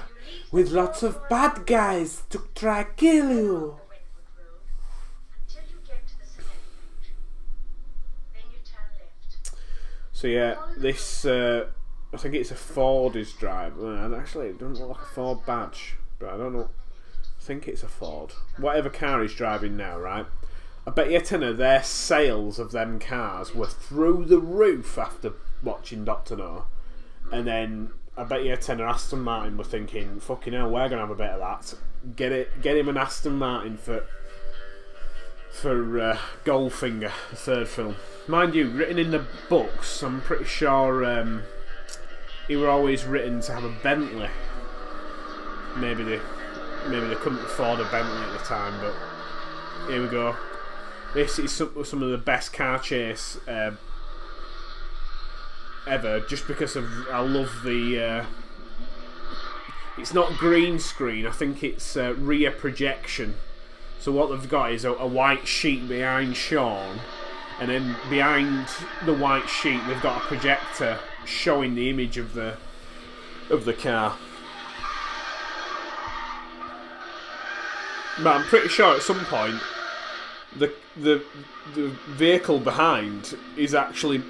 with lots of bad guys to try kill you. The Windward Road until you get to the cement factory. Then you turn left. So yeah, this, I think it's a Ford is driving. Actually, it doesn't look like a Ford badge, but I don't know. I think it's a Ford. Whatever car he's driving now, right? I bet you a tenner their sales of them cars were through the roof after watching Dr. No. And then I bet you a tenner Aston Martin were thinking, fucking hell, we're gonna have a bit of that. Get him an Aston Martin for Goldfinger, the third film. Mind you, written in the books, I'm pretty sure he were always written to have a Bentley. Maybe maybe they couldn't afford a Bentley at the time, but here we go. This is some of the best car chase ever, just because I love the... it's not green screen, I think it's rear projection. So what they've got is a white sheet behind Sean, and then behind the white sheet they've got a projector showing the image of the car. But I'm pretty sure at some point the vehicle behind is actually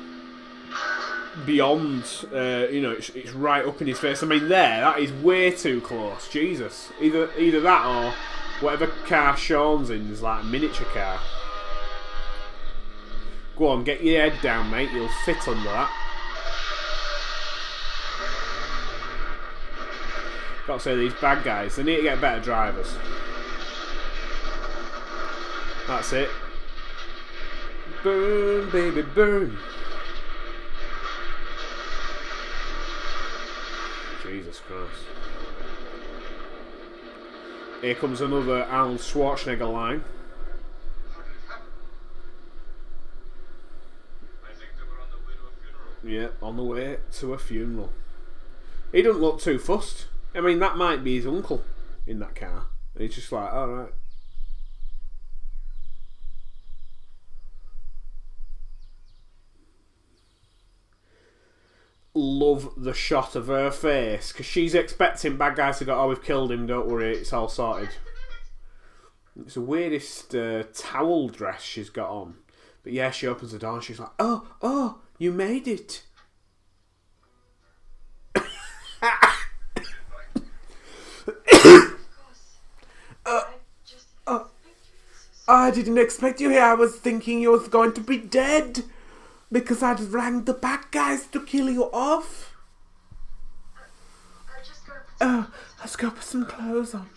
beyond, it's right up in his face. I mean, that is way too close. Jesus, either that or whatever car Sean's in is like a miniature car. Go on, get your head down, mate. You'll fit under that. Got to say, these bad guys, they need to get better drivers. That's it. Burn, baby, burn. Jesus Christ. Here comes another Arnold Schwarzenegger line. I think they were on the way to a funeral. Yeah, on the way to a funeral. He doesn't look too fussed. I mean, that might be his uncle in that car. And he's just like, alright. Love the shot of her face, because she's expecting bad guys to go, oh, we've killed him, don't worry, it's all sorted. It's the weirdest towel dress she's got on. But yeah, she opens the door and she's like, oh, you made it. I didn't expect you here. I was thinking you was going to be dead. Because I'd rang the bad guys to kill you off. Let's go put some clothes on.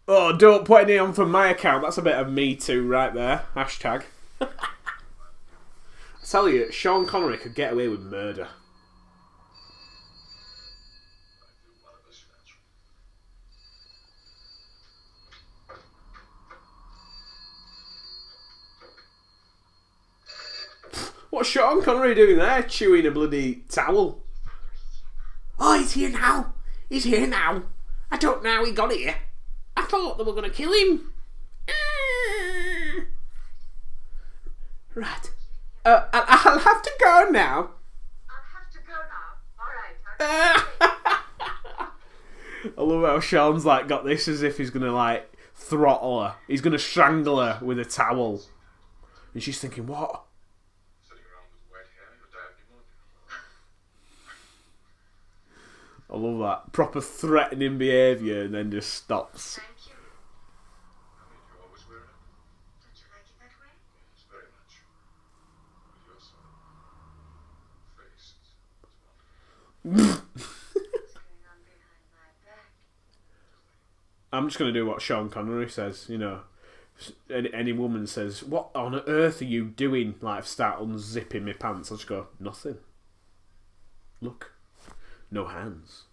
Oh, don't put any on from my account. That's a bit of Me Too right there. Hashtag. I tell you, Sean Connery could get away with murder. What's Sean Connery doing there, chewing a bloody towel? Oh, he's here now. He's here now. I don't know how he got here. I thought they were going to kill him. Right. I'll have to go now. I'll have to go now. All right. I love how Sean's like got this as if he's going to like throttle her. He's going to strangle her with a towel. And she's thinking, what? I love that. Proper threatening behaviour and then just stops. Thank you. I mean, you always wear it. Don't you like it that way? Yes, very much. With your side. Face. It's wonderful. What's going on behind my back? I'm just going to do what Sean Connery says, you know. Any woman says, what on earth are you doing? Like, start unzipping my pants. I'll just go, nothing. Look. No hands.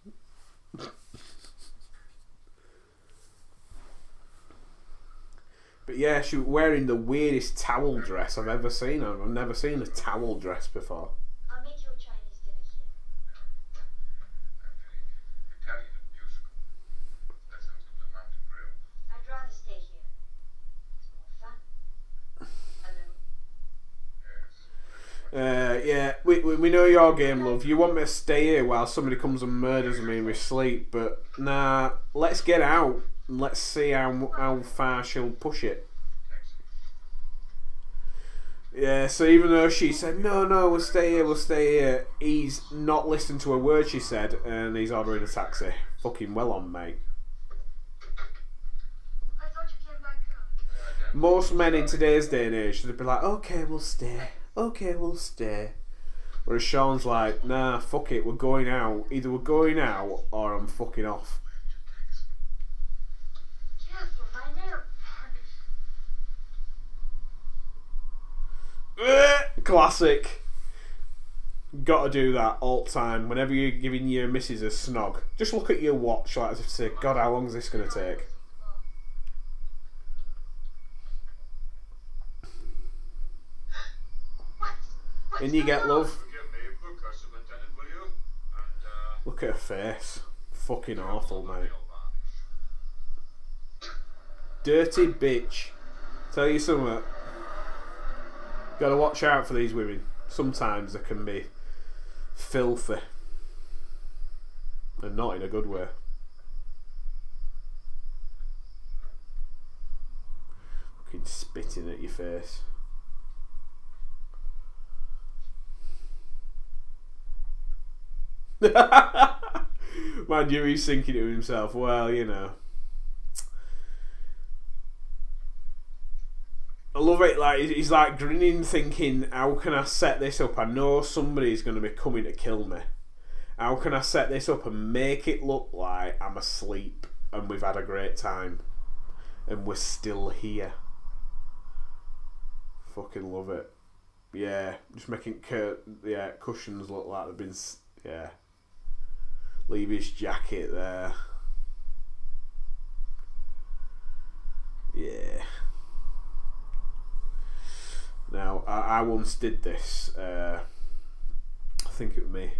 But yeah, she was wearing the weirdest towel dress I've ever seen. I've never seen a towel dress before. I'll make your Chinese dinner here. I'm feeling Italian and musical. Let's go to the mountain grill. I'd rather stay here. It's more fun. Alone. Yes. Yeah, we know your game, love. You want me to stay here while somebody comes and murders me in my sleep, but nah, let's get out and let's see how far she'll push it. Yeah, so even though she said, no, we'll stay here, he's not listened to a word she said, and he's ordering a taxi. Fucking well on, mate. I thought you came by car. Most men in today's day and age, they'd be like, okay, we'll stay. Whereas Sean's like, nah, fuck it, we're going out. Either we're going out or I'm fucking off. Careful, my nail. Classic. Got to do that all the time. Whenever you're giving your missus a snog, just look at your watch like as if to say, God, how long is this going to take? In you get, love. Forgive me, book us, Superintendent, will you? And, Look at her face. Fucking awful, mate. Dirty bitch. Tell you something. Gotta watch out for these women. Sometimes they can be filthy. And not in a good way. Fucking spitting at your face. Mind you, he's thinking to himself, well, you know. I love it, like, he's like grinning, thinking, how can I set this up? I know somebody's going to be coming to kill me. How can I set this up and make it look like I'm asleep and we've had a great time and we're still here? Fucking love it. Yeah, just making cushions look like they've been, yeah. Leave his jacket there. Yeah. Now, I once did this. I think it was me.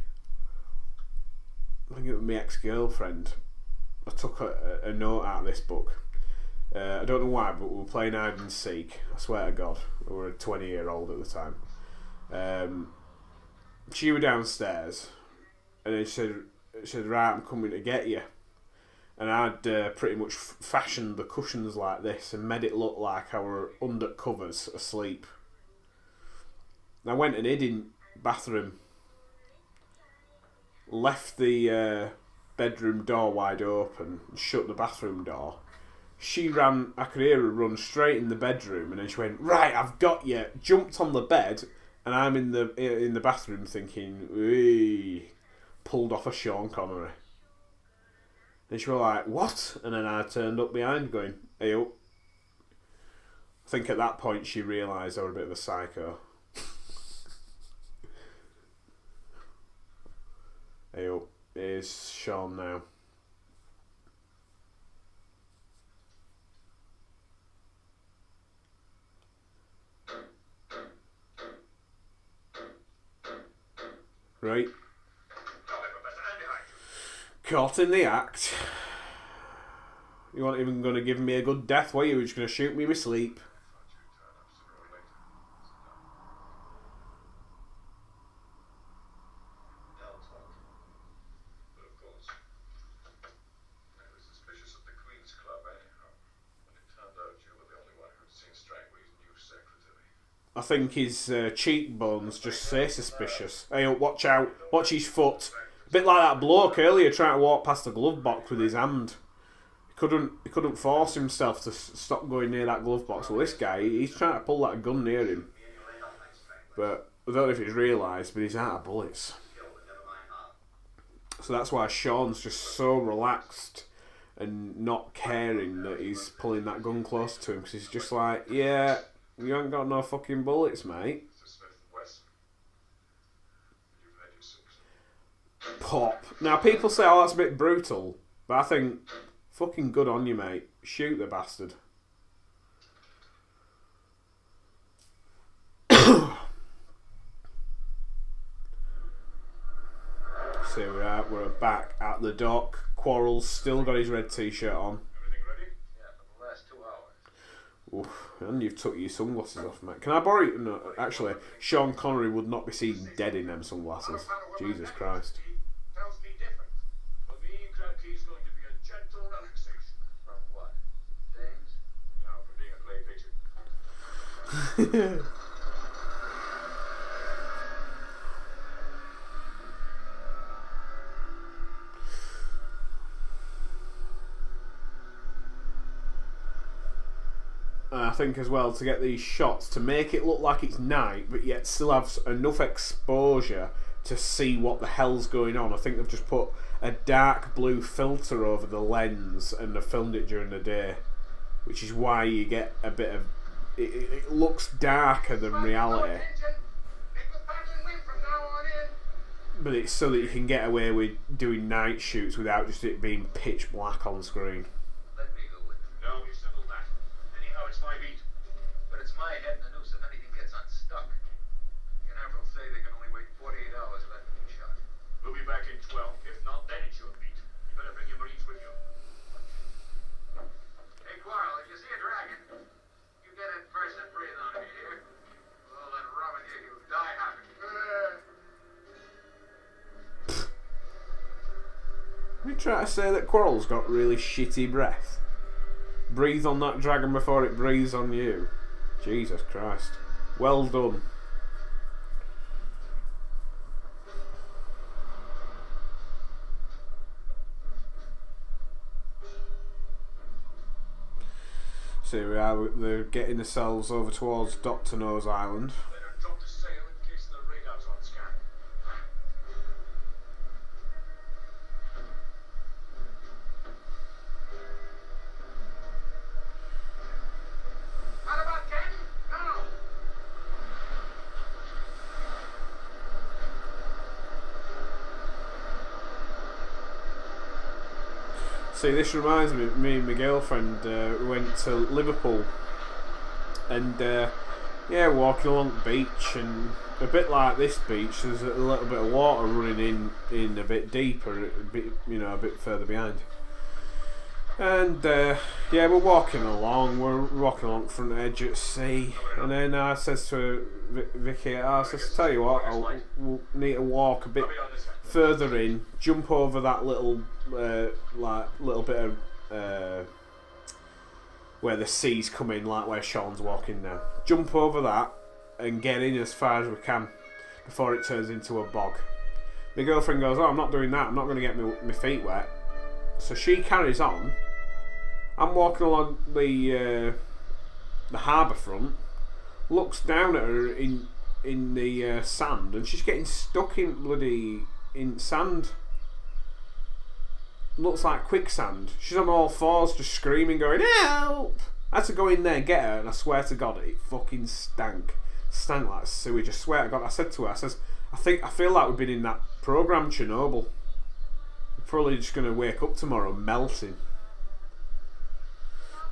I think it was my ex-girlfriend. I took a note out of this book. I don't know why, but we were playing hide and seek. I swear to God, we were a 20-year-old at the time. She was downstairs, and then she said, right, I'm coming to get you. And I'd pretty much fashioned the cushions like this and made it look like I were under covers asleep. And I went and hid in the bathroom. Left the bedroom door wide open and shut the bathroom door. She ran, I could hear her run straight in the bedroom, and then she went, right, I've got you. Jumped on the bed, and I'm in the bathroom thinking, wee. Pulled off a Sean Connery. And she was like, what? And then I turned up behind going, hey up. I think at that point she realised I was a bit of a psycho. Hey up, here's Sean now. Right. Caught in the act. You weren't even going to give me a good death, were you? You were just going to shoot me with sleep. I think his cheekbones just say suspicious. Hey, watch out. Watch his foot. A bit like that bloke earlier trying to walk past the glove box with his hand. He couldn't force himself to stop going near that glove box. Well, this guy, he's trying to pull that gun near him. But I don't know if he's realised, but he's out of bullets. So that's why Sean's just so relaxed and not caring that he's pulling that gun close to him. Because he's just like, yeah, you ain't got no fucking bullets, mate. Pop. Now, people say, oh, that's a bit brutal. But I think, fucking good on you, mate. Shoot the bastard. See, we're back at the dock. Quarrel's still got his red t-shirt on. Everything ready? Yeah, for the last 2 hours. Oof, and you've took your sunglasses off, mate. Can I borrow you? No, actually, Sean Connery would not be seen dead in them sunglasses. Jesus Christ. Tells me different. For me, Crabkey's going to be a gentle relaxation. From what? Dames? No, from being a clay pigeon. I think as well, to get these shots, to make it look like it's night, but yet still have enough exposure to see what the hell's going on. I think they've just put a dark blue filter over the lens and they've filmed it during the day, which is why you get a bit of... It looks darker than reality. Make the pattern win from now on in. but it's so that you can get away with doing night shoots without just it being pitch black on screen. Let me go with them. No, we've settled that. Anyhow, it's my beat. But it's my head in the noose if anything gets unstuck. The Canaveral say they can only wait 48 hours without being shot. We'll be back in 12. If not, then it's your beat. You better bring your Marines with you. Hey, Quarrel, if you see a dragon, you get it first and breathe on it, you hear? All that rubbing you die happy. You try to say that Quarrel's got really shitty breath? Breathe on that dragon before it breathes on you. Jesus Christ. Well done. So here we are, they're getting themselves over towards Dr. No's Island. Better drop the sail in case the radar's on scan. What about Ken? No. See, this reminds me and my girlfriend went to Liverpool and walking along the beach, and a bit like this beach, there's a little bit of water running in a bit deeper, a bit further behind. And we're walking along the front edge at sea, and then I says to Vicky, tell you what, we'll need to walk a bit further in, jump over that little bit of where the sea's come in, like where Sean's walking now. Jump over that and get in as far as we can before it turns into a bog. My girlfriend goes, I'm not doing that, I'm not going to get my feet wet. So she carries on. I'm walking along the harbour front, looks down at her in the sand, and she's getting stuck in sand. Looks like quicksand. She's on all fours, just screaming, going, help! I had to go in there, get her, and I swear to God, it fucking stank. Stank like sewage. I swear to God. I said to her, I feel like we've been in that programme Chernobyl. We're probably just going to wake up tomorrow melting.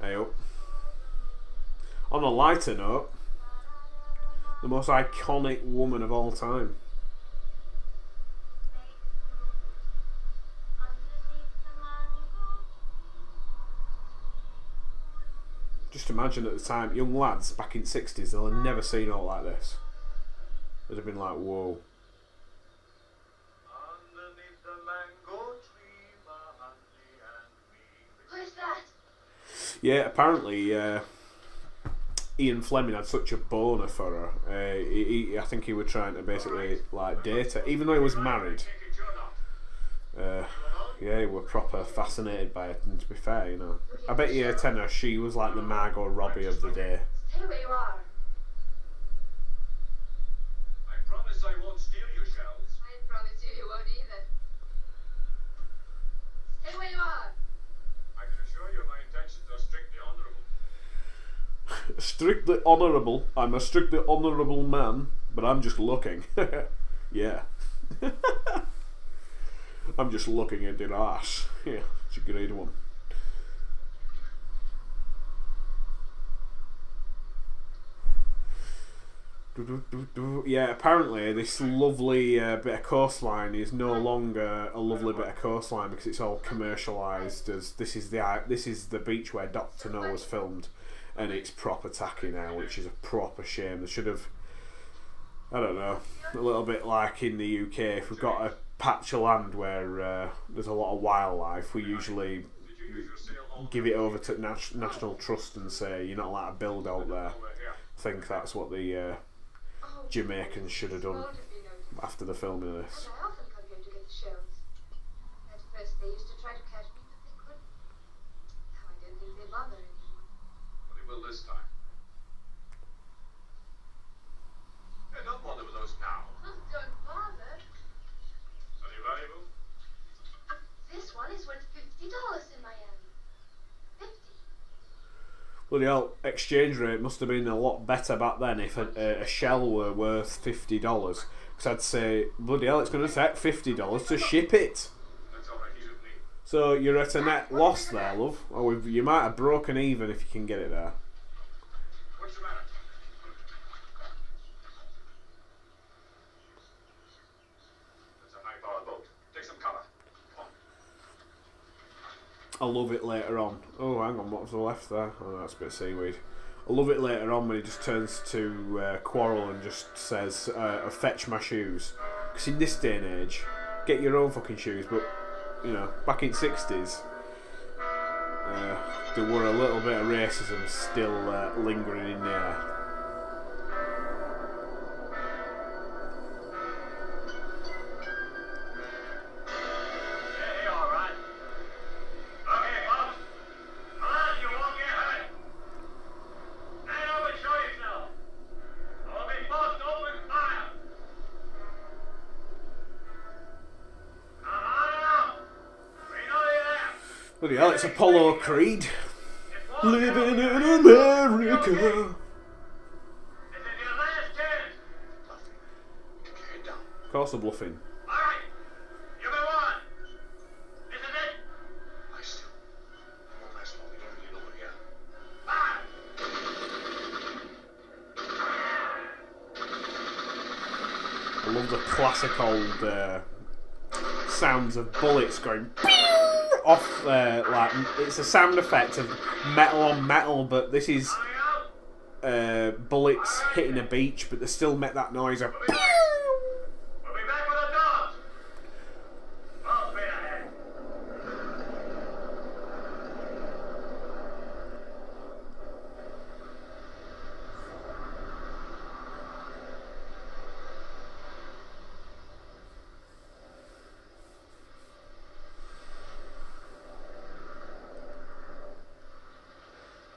Hey up. On a lighter note, the most iconic woman of all time. Just imagine at the time, young lads back in the 60s, they'll have never seen all like this. They'd have been like, whoa. Underneath the mango tree, my honey and me. Who's that? Yeah, apparently Ian Fleming had such a boner for her. I think he was trying to basically like date her, even though he was married. He was proper fascinated by it. And to be fair, I bet you tenor she was like the Margot Robbie of the day. Stay where you are. I promise I won't steal your shells. I promise you won't either. Stay where you are. I can assure you my intentions are strictly honourable. Strictly honourable. I'm a strictly honourable man, but I'm just looking. Yeah. I'm just looking at your ass. Yeah, it's a great one. Yeah, apparently this lovely bit of coastline is no longer a lovely bit of coastline because it's all commercialised. As this is the beach where Dr. No was filmed, and it's proper tacky now, which is a proper shame. They should have, I don't know, a little bit like in the UK. If we've got a patch of land where there's a lot of wildlife, we usually give it over to National Trust and say you're not allowed to build out there. I think that's what the Jamaicans should have done after the filming of this. I often come here to get the shells. At first they used to try to catch me, but they couldn't. Now I don't think they bother anymore. Well, they will this time. Hey, don't bother with those now. Don't bother. Are they valuable? This one is worth $50 in Miami. 50. Bloody hell, exchange rate must have been a lot better back then if a shell were worth $50. Because I'd say, bloody hell, it's going to take $50 to ship it. That's all right, he's with me. So you're at a net loss there, love. Or you might have broken even if you can get it there. What's the matter? That's a high-powered boat. Take some cover. Come on. I love it later on. Oh, hang on, what's the left there? Oh, that's a bit of seaweed. I love it later on when he just turns to Quarrel and just says, fetch my shoes. Because in this day and age, get your own fucking shoes, but, you know, back in 60s, there were a little bit of racism still lingering in the air. Hey, all right. Okay, Bob. Come on, you won't get hurt. Stand up and show yourself. Or be forced to open fire. Come on now. We know you're there. Bloody hell, it's Apollo Creed. It's one Living in down. America. This is your last chance. Carry it down. Of course I'm bluffing. All right. You've been warned. This is it. I still. I won't last long. We don't really know where we are. Fire. I love the classic old sounds of bullets going off. Like it's a sound effect of metal on metal, but this is Coming out. bullets hitting a beach, but they still make that noise of. We'll be back with the dogs. Full speed ahead.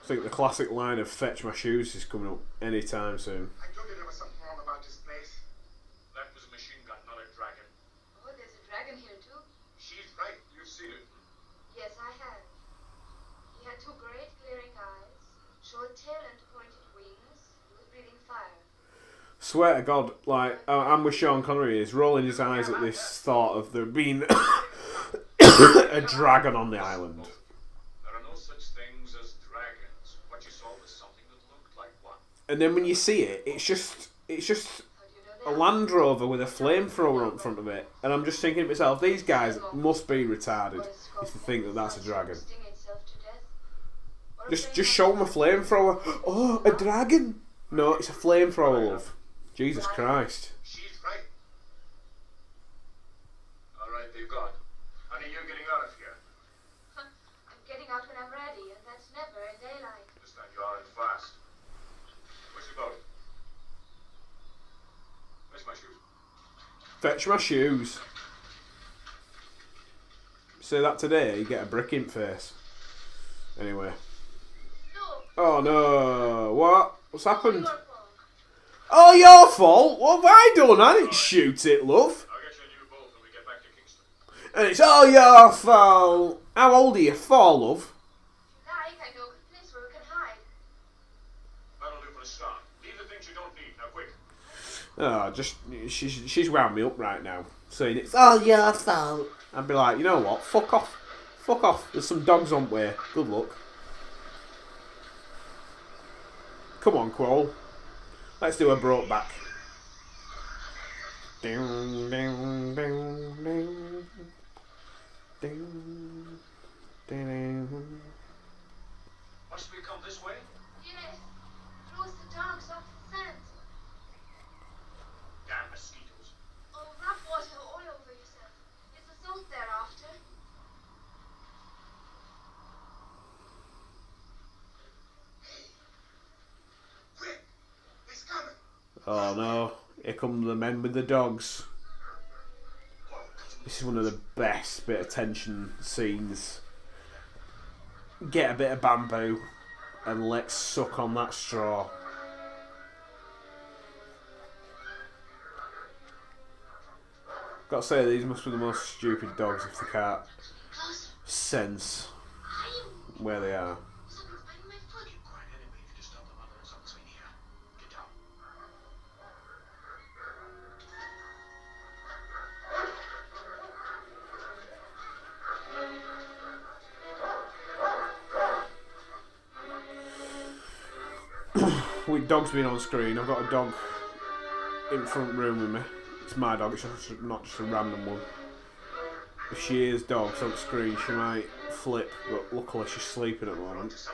I think the classic line of "fetch my shoes" is coming up anytime soon. I told you there was something wrong about this place. That was a machine gun, not a dragon. Oh, there's a dragon here too. She's right. You've seen it. Yes, I have. He had two great glaring eyes, short tail and pointed wings. He was breathing fire. Swear to God, like I'm with Sean Connery, he's rolling his eyes at this thought of there being a dragon on the island. There are no such things as dragons. What you saw was something that looked like one. And then when you see it, it's just How do you know a that? Land Rover with a flamethrower up front of it, and I'm just thinking to myself, these guys must be retarded if they think that that's a dragon. Sting itself to death? Or a Just flame show them a on- flamethrower. Oh, a dragon! No, it's a flamethrower, love. Jesus Christ. She's right. All right, they've gone. Honey, you're getting out of here. I'm getting out when I'm ready, and that's never in daylight. This time you aren't fast. Where's your boat? Where's my shoes? Fetch my shoes. Say that today, you get a brick in face. Anyway. No! Oh no. What? What's happened? Your fault. Oh, your fault? What have I done? I didn't shoot it, love. I'll get you a new boat when we get back to Kingston. And it's all your fault. How old are you? 4, love. Like, I know a good place where we can hide. That'll do for a start. Leave the things you don't need. Now, quick. Oh, just she's wound me up right now, saying it's all your fault. I'd be like, you know what? Fuck off. Fuck off. There's some dogs on way. Good luck. Come on, Quarrel. Let's do a broke back. Ding, ding, ding, ding. Ding, ding. Must we come this way? Yes. Throws the dogs off the scent. Damn mosquitoes. Oh, rough water all over yourself. It's the salt thereafter. Quick. He's coming. Oh no, here come the men with the dogs. This is one of the best bit of tension scenes. Get a bit of bamboo and let's suck on that straw. Gotta say, these must be the most stupid dogs if they can't Closer. sense I am. where they are. Something's biting my foot. Quiet. with dogs being on screen, I've got a dog in front room with me. It's my dog, it's not just a random one. If she hears dogs on screen, she might flip, but luckily she's sleeping at the moment.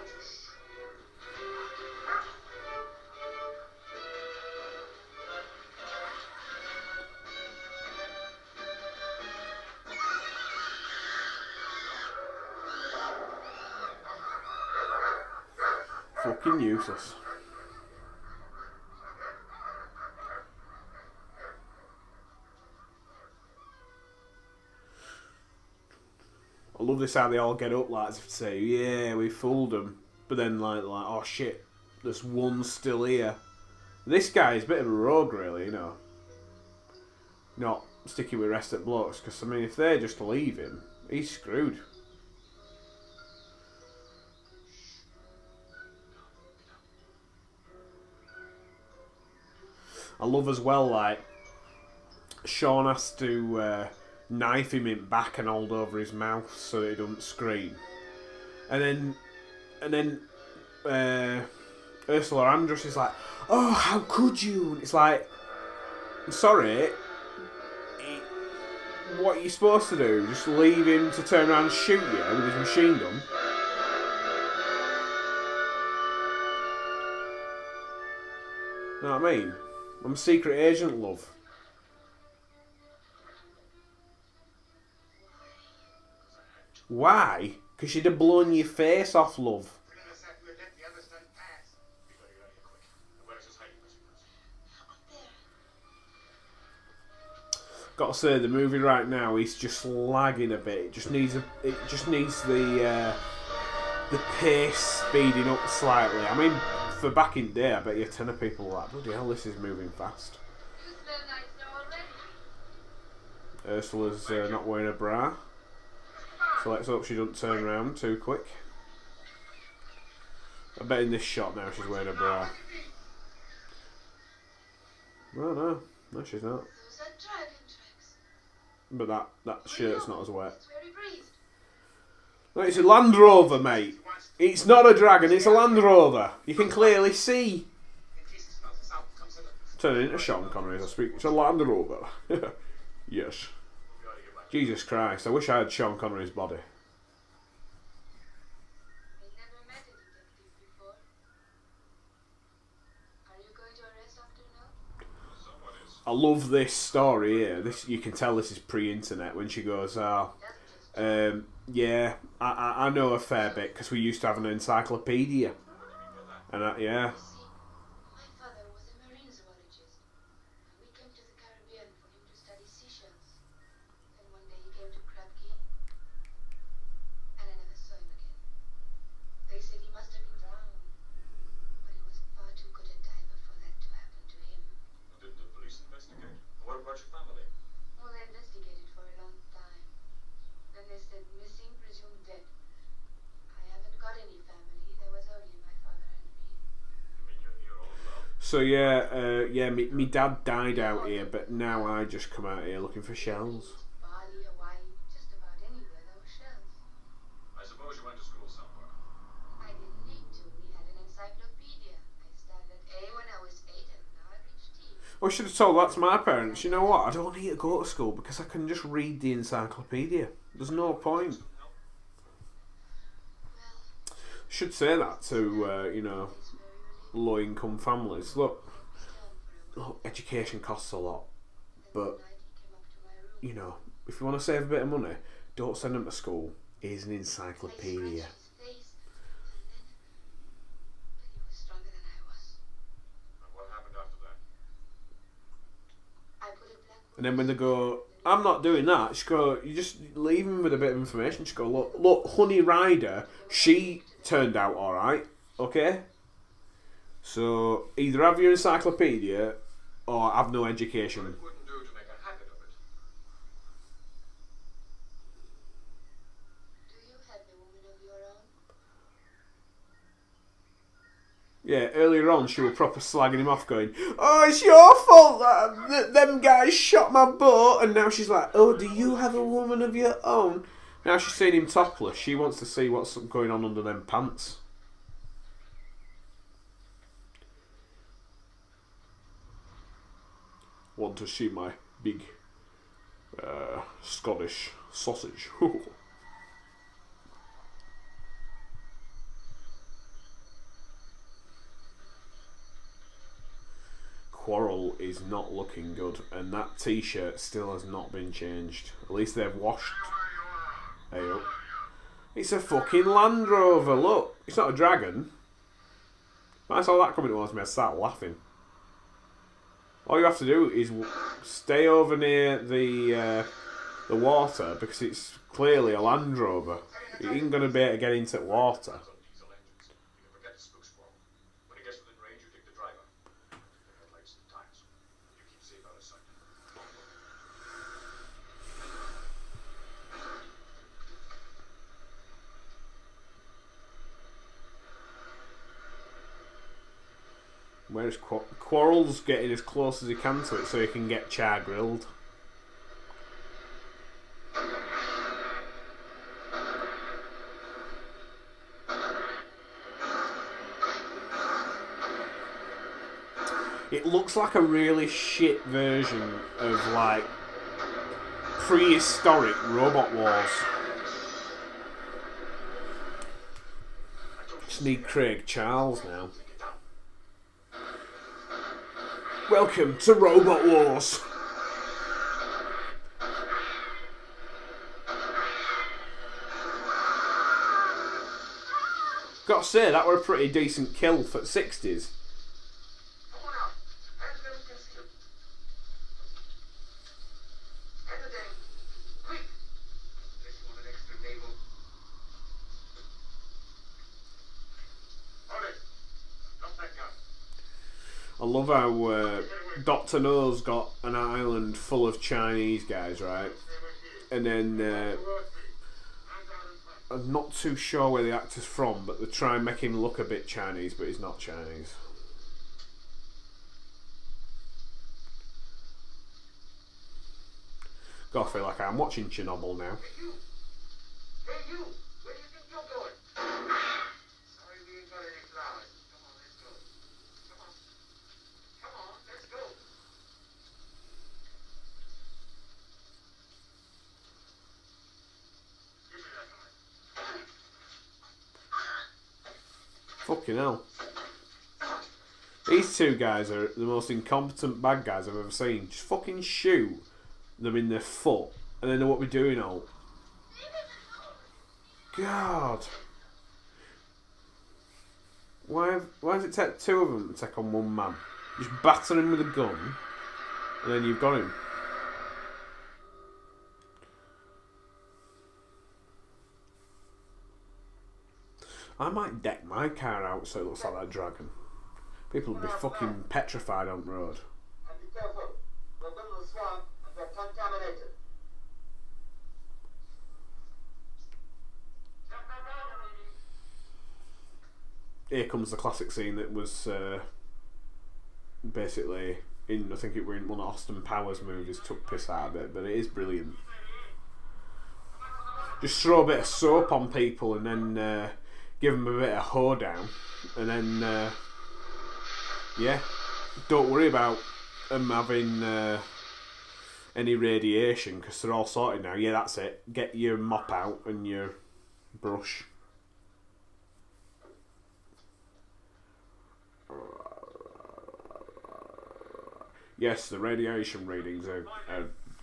Fucking useless. I love this how they all get up like as if to say, yeah, we fooled them. But then like, oh shit, there's one still here. This guy is a bit of a rogue really, you know. Not sticking with rest at blokes, because I mean if they just leave him, he's screwed. I love as well, like, Sean has to knife him in back and hold over his mouth so that he doesn't scream. And then Ursula Andress is like, oh, how could you? And it's like, I'm sorry, what are you supposed to do? Just leave him to turn around and shoot you with his machine gun? You know what I mean? I'm a secret agent, love. Why? Because you'd have blown your face off, love. Got to say, the movie right now is just lagging a bit. It just needs the pace speeding up slightly. I mean, for back in the day, I bet you a ton of people were like, bloody hell, this is moving fast. Ursula's not wearing a bra, so let's hope she doesn't turn around too quick. I bet in this shot now she's wearing a bra. No, she's not. But that shirt's not as wet. No, it's a Land Rover, mate. It's not a dragon, it's a Land Rover. You can clearly see. Turn it into Sean Connery as I speak. It's a Land Rover. Yes. Jesus Christ, I wish I had Sean Connery's body. I love this story here. This, you can tell this is pre-internet when she goes, yeah, I know a fair bit because we used to have an encyclopedia. And yeah. My father was a marine zoologist. We came to the Caribbean for him to study seashells. Then one day he came to Crab Key, and I never saw him again. They said he must have been drowned, but he was far too good a diver for that to happen to him. Didn't the police investigate? What about your family? Well, they investigated for a long time. Then they said missing, presumed dead. I haven't got any family. There was only my father and me. You mean you're here all alone? So yeah, me dad died out here, but now I just come out here looking for shells. Bali, Hawaii, just about anywhere there were shells. I suppose you went to school somewhere. I didn't need to. We had an encyclopedia. I started at A when I was 8 and now I reached T. I should have told that to my parents. You know what? I don't need to go to school because I can just read the encyclopedia. There's no point. Should say that to low-income families. Look, education costs a lot, but you know, if you want to save a bit of money, don't send them to school. Here's an encyclopedia. And what happened after that? And then when they go, I'm not doing that, just go, you just leave them with a bit of information. Just go, look, Honey Rider, she turned out alright, okay? So, either have your encyclopedia, or have no education. What it wouldn't do to make a habit of it. Do you have a woman of your own? Yeah, earlier on she was proper slagging him off going, oh, it's your fault that them guys shot my boat, and now she's like, oh, do you have a woman of your own? Now she's seen him topless, she wants to see what's going on under them pants. Want to see my big Scottish sausage? Quarrel is not looking good, and that t-shirt still has not been changed. At least they've washed. Hey up. It's a fucking Land Rover, look! It's not a dragon. When I saw that coming towards me, I started laughing. All you have to do is stay over near the water, because it's clearly a Land Rover. You ain't going to be able to get into water. Diesel engines. You can forget the spook squirrel. When it gets within range, you take the driver. The headlights and tires. You keep safe out of sight. Where's Quarrel's getting as close as he can to it so he can get char grilled. It looks like a really shit version of like prehistoric Robot Wars. Just need Craig Charles now. Welcome to Robot Wars. Gotta say, that were a pretty decent kill for the 60s. Come on out. Hands them concealed. Head the day. Quick. Unless you want an extra table. Hold it. Drop that gun. I love how Dr. No's got an island full of Chinese guys, right? And then I'm not too sure where the actor's from, but they try and make him look a bit Chinese, but he's not Chinese. Gotta feel like I'm watching Chernobyl now. Hey, you. Hey, you. Where do you think you're going? Sorry, we ain't got any flowers. Come on, let's go. Come on. Come on, let's go. Give me that knife. Fucking hell. These two guys are the most incompetent bad guys I've ever seen. Just fucking shoot them in their foot and then know what we're doing all. God. Why does it take two of them to take on one man? Just batter him with a gun and then you've got him. I might deck my car out so it looks like that dragon. People will be fucking petrified on the road. And be careful. We're going to the swamp and they're contaminated. Here comes the classic scene that was basically in, I think it were in one of Austin Powers movies, took piss out of it, but it is brilliant. Just throw a bit of soap on people and then give them a bit of hoedown, and then yeah, don't worry about them having any radiation because they're all sorted now. Yeah, that's it. Get your mop out and your brush. Yes, the radiation readings are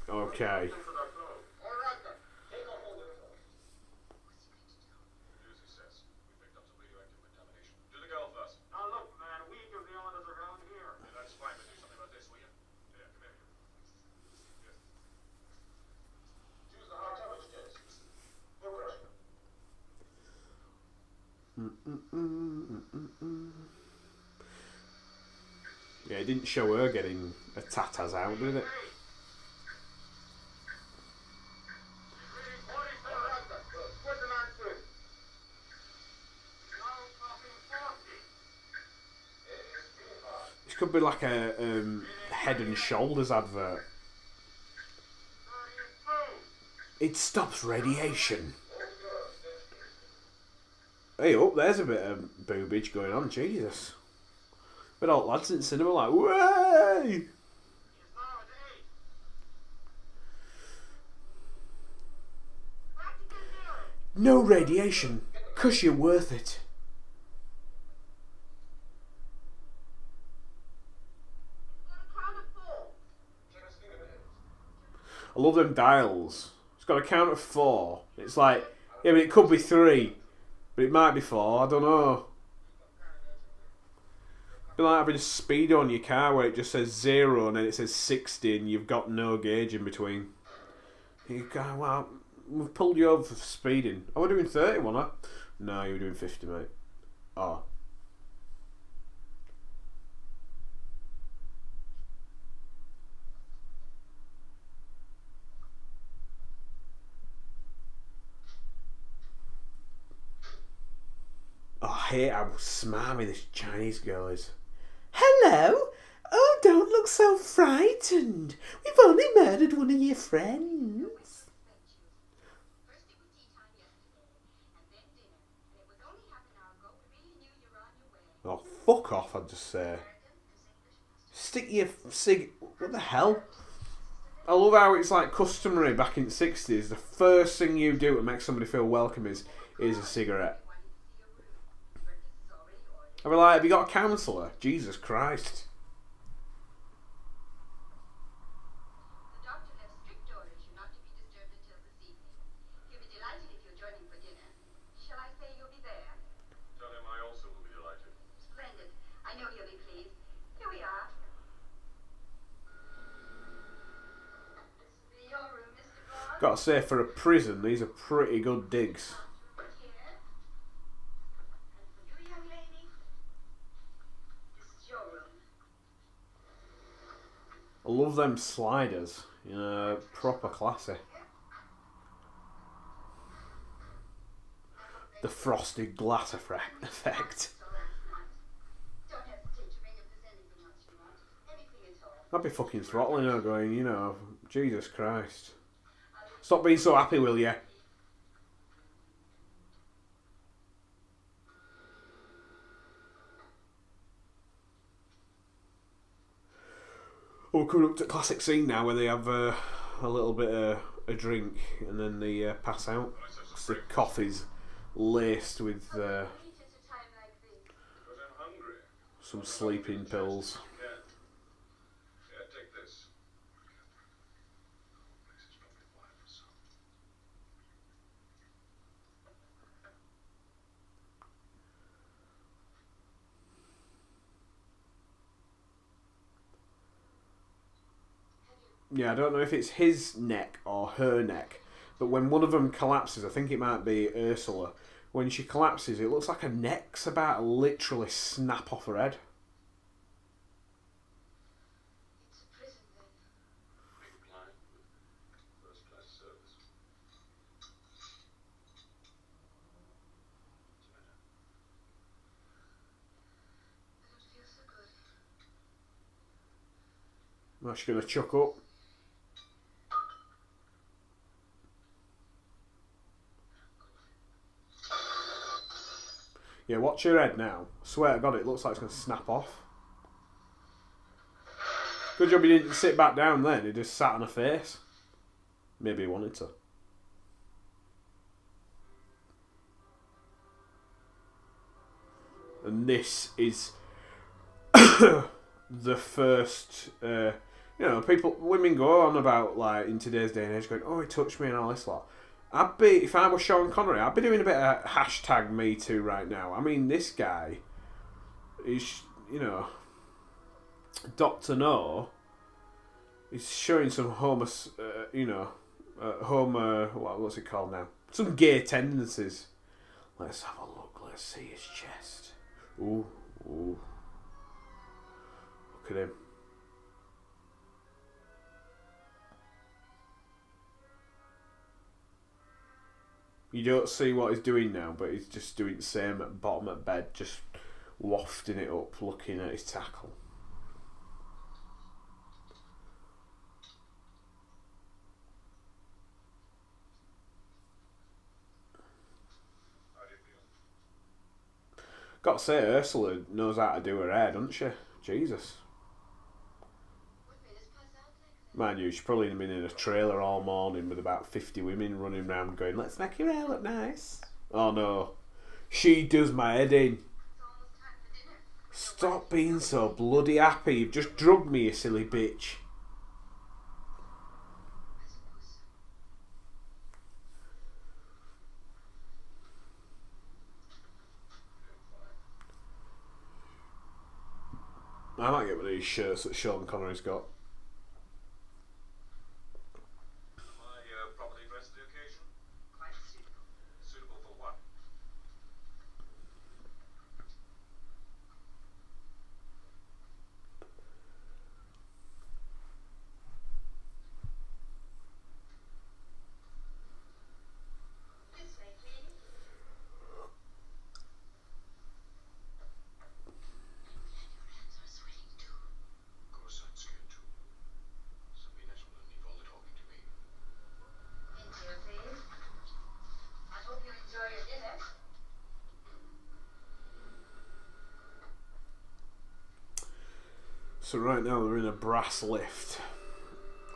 okay. Yeah, it didn't show her getting a tatas out, did it? This could be like a Head and Shoulders advert. It stops radiation. Hey, oh, there's a bit of boobage going on, Jesus. But all lads in cinema like, way! No radiation, 'cause you're worth it. I love them dials. It's got a count of 4. It's like, yeah, but it could be 3. But it might be 4, I don't know. It's like having a speedo on your car where it just says 0 and then it says 60 and you've got no gauge in between. You go, well, we've pulled you over for speeding. Oh, we're doing 30, wasn't I? No, you were doing 50, mate. Oh. Oh, I hate how smarmy this Chinese girl is. Hello? Oh, don't look so frightened. We've only murdered one of your friends. First it was tea time yesterday, and then dinner. And it was only half an hour ago. We really knew you were on your way. Oh, fuck off, I'd just say. Stick your cig... What the hell? I love how it's like customary back in the 60s. The first thing you do to make somebody feel welcome is a cigarette. I'd be like, have you got a counsellor? Jesus Christ. The doctor left strict orders you not to be disturbed until this evening. He'll be delighted if you'll join him for dinner. Shall I say you'll be there? Tell him I also will be delighted. Splendid. I know he'll be pleased. Here we are. This will be your room, Mr. Bond. Gotta say, for a prison, these are pretty good digs. Here. And for you, young lady, this is your room. I love them sliders. You know, proper classy. The frosted glass effect. So last night. Don't hesitate to ring if there's anything else you want. Anything at all. I'd be fucking throttling her going, you know, Jesus Christ. Stop being so happy, will you? Oh, we're coming up to the classic scene now where they have a little bit of a drink and then they pass out. 'Cause the coffee's laced with Eat at a time like this. Because I'm hungry. some sleeping pills. Yeah. Yeah, take this. This is probably why it was so. Yeah, I don't know if it's his neck or her neck, but when one of them collapses, I think it might be Ursula, when she collapses, it looks like her neck's about to literally snap off her head. It's a prison then. Big blind with first class service. What's the matter? I don't feel so good. Well, she's going to chuck up. Yeah, watch her head now. I swear to God, it looks like it's going to snap off. Good job he didn't sit back down then. He just sat on her face. Maybe he wanted to. And this is the first, you know, women go on about, like, in today's day and age, going, oh, he touched me and all this lot. I'd be, if I was Sean Connery, I'd be doing a bit of hashtag Me Too right now. I mean, this guy is, you know, Dr. No is showing some what's it called now? Some gay tendencies. Let's have a look. Let's see his chest. Ooh. Look at him. You don't see what he's doing now, but he's just doing the same at the bottom of bed, just wafting it up, looking at his tackle. How do you feel? Got to say, Ursula knows how to do her hair, doesn't she? Jesus. What made us pass out like Mind you, she's probably been in a trailer all morning with about 50 women running around going, let's make your hair look nice. Oh no. She does my head in. Stop being so bloody happy. You've just drugged me, you silly bitch. I might get one of these shirts that Sean Connery's got. Properly dressed for the occasion? Quite suitable. Suitable for what? This way, please. Your hands are sweating too. Of course I'm scared too. Sabina's will leave all the talking to me. Into, please. I hope you enjoy your dinner. So right now they're in a brass lift.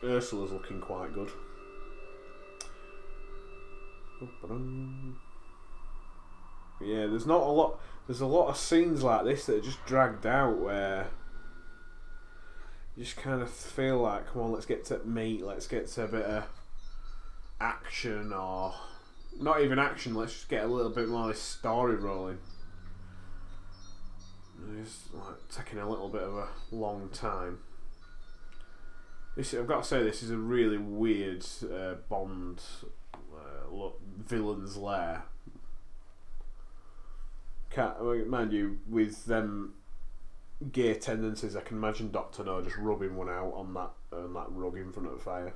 Ursula's looking quite good. Yeah, there's not a lot. There's a lot of scenes like this that are just dragged out where you just kind of feel like, come on, let's get to meat, let's get to a bit of action, or not even action. Let's just get a little bit more of this story rolling. It's like taking a little bit of a long time. This, I've got to say, this is a really weird Bond villain's lair. Mind you, with them gay tendencies, I can imagine Dr. No just rubbing one out on that rug in front of the fire.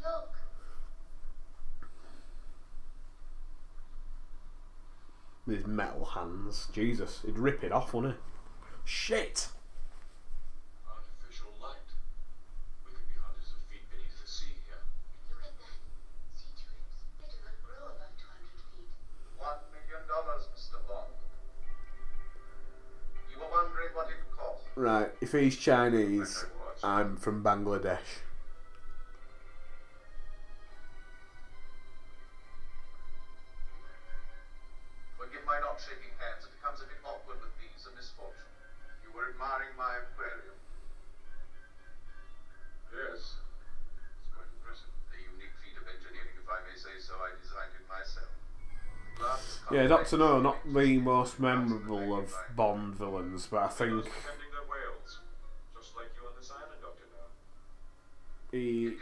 Look. With his metal hands. Jesus, he'd rip it off, wouldn't he? Shit! Artificial light. We could be hundreds of feet beneath the sea here. Look at that. Sea tulips. They do not grow above 200 feet. $1 million, Mr. Bond. You were wondering what it cost. Right, if he's Chinese, I'm from Bangladesh. Forgive my not shaking hands. It becomes a bit awkward with these, a misfortune. You were admiring my aquarium. Yes. It's quite impressive. A unique feat of engineering, if I may say so. I designed it myself. Yeah, Dr. No, not the most memorable of Bond villains, but I think Defending their whales. Just like you on this island, Dr. No. he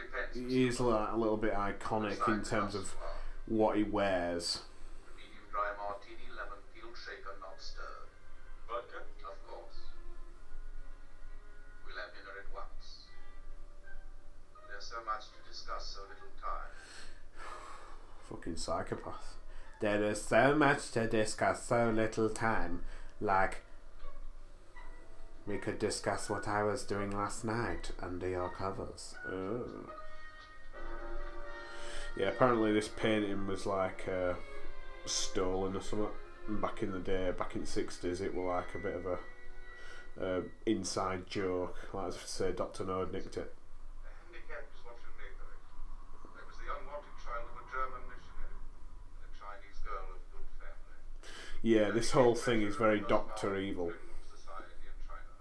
is like a little bit iconic in terms of what he wears. Medium dry martini, lemon peel, shaken, not stirred. Vodka? Of course. We'll have dinner at once. There's so much to discuss, so little time. Fucking psychopath. There is so much to discuss, so little time. Like, we could discuss what I was doing last night under your covers. Oh. Yeah, apparently this painting was like stolen or something. Back in the day, back in the 60s, it was like a bit of a inside joke. Like as if to say, Dr. No had nicked it. A handicap is what you make of it. There was the unwanted child of a German missionary, and a Chinese girl of good family. Yeah, this whole thing is very Doctor Evil. Society in China.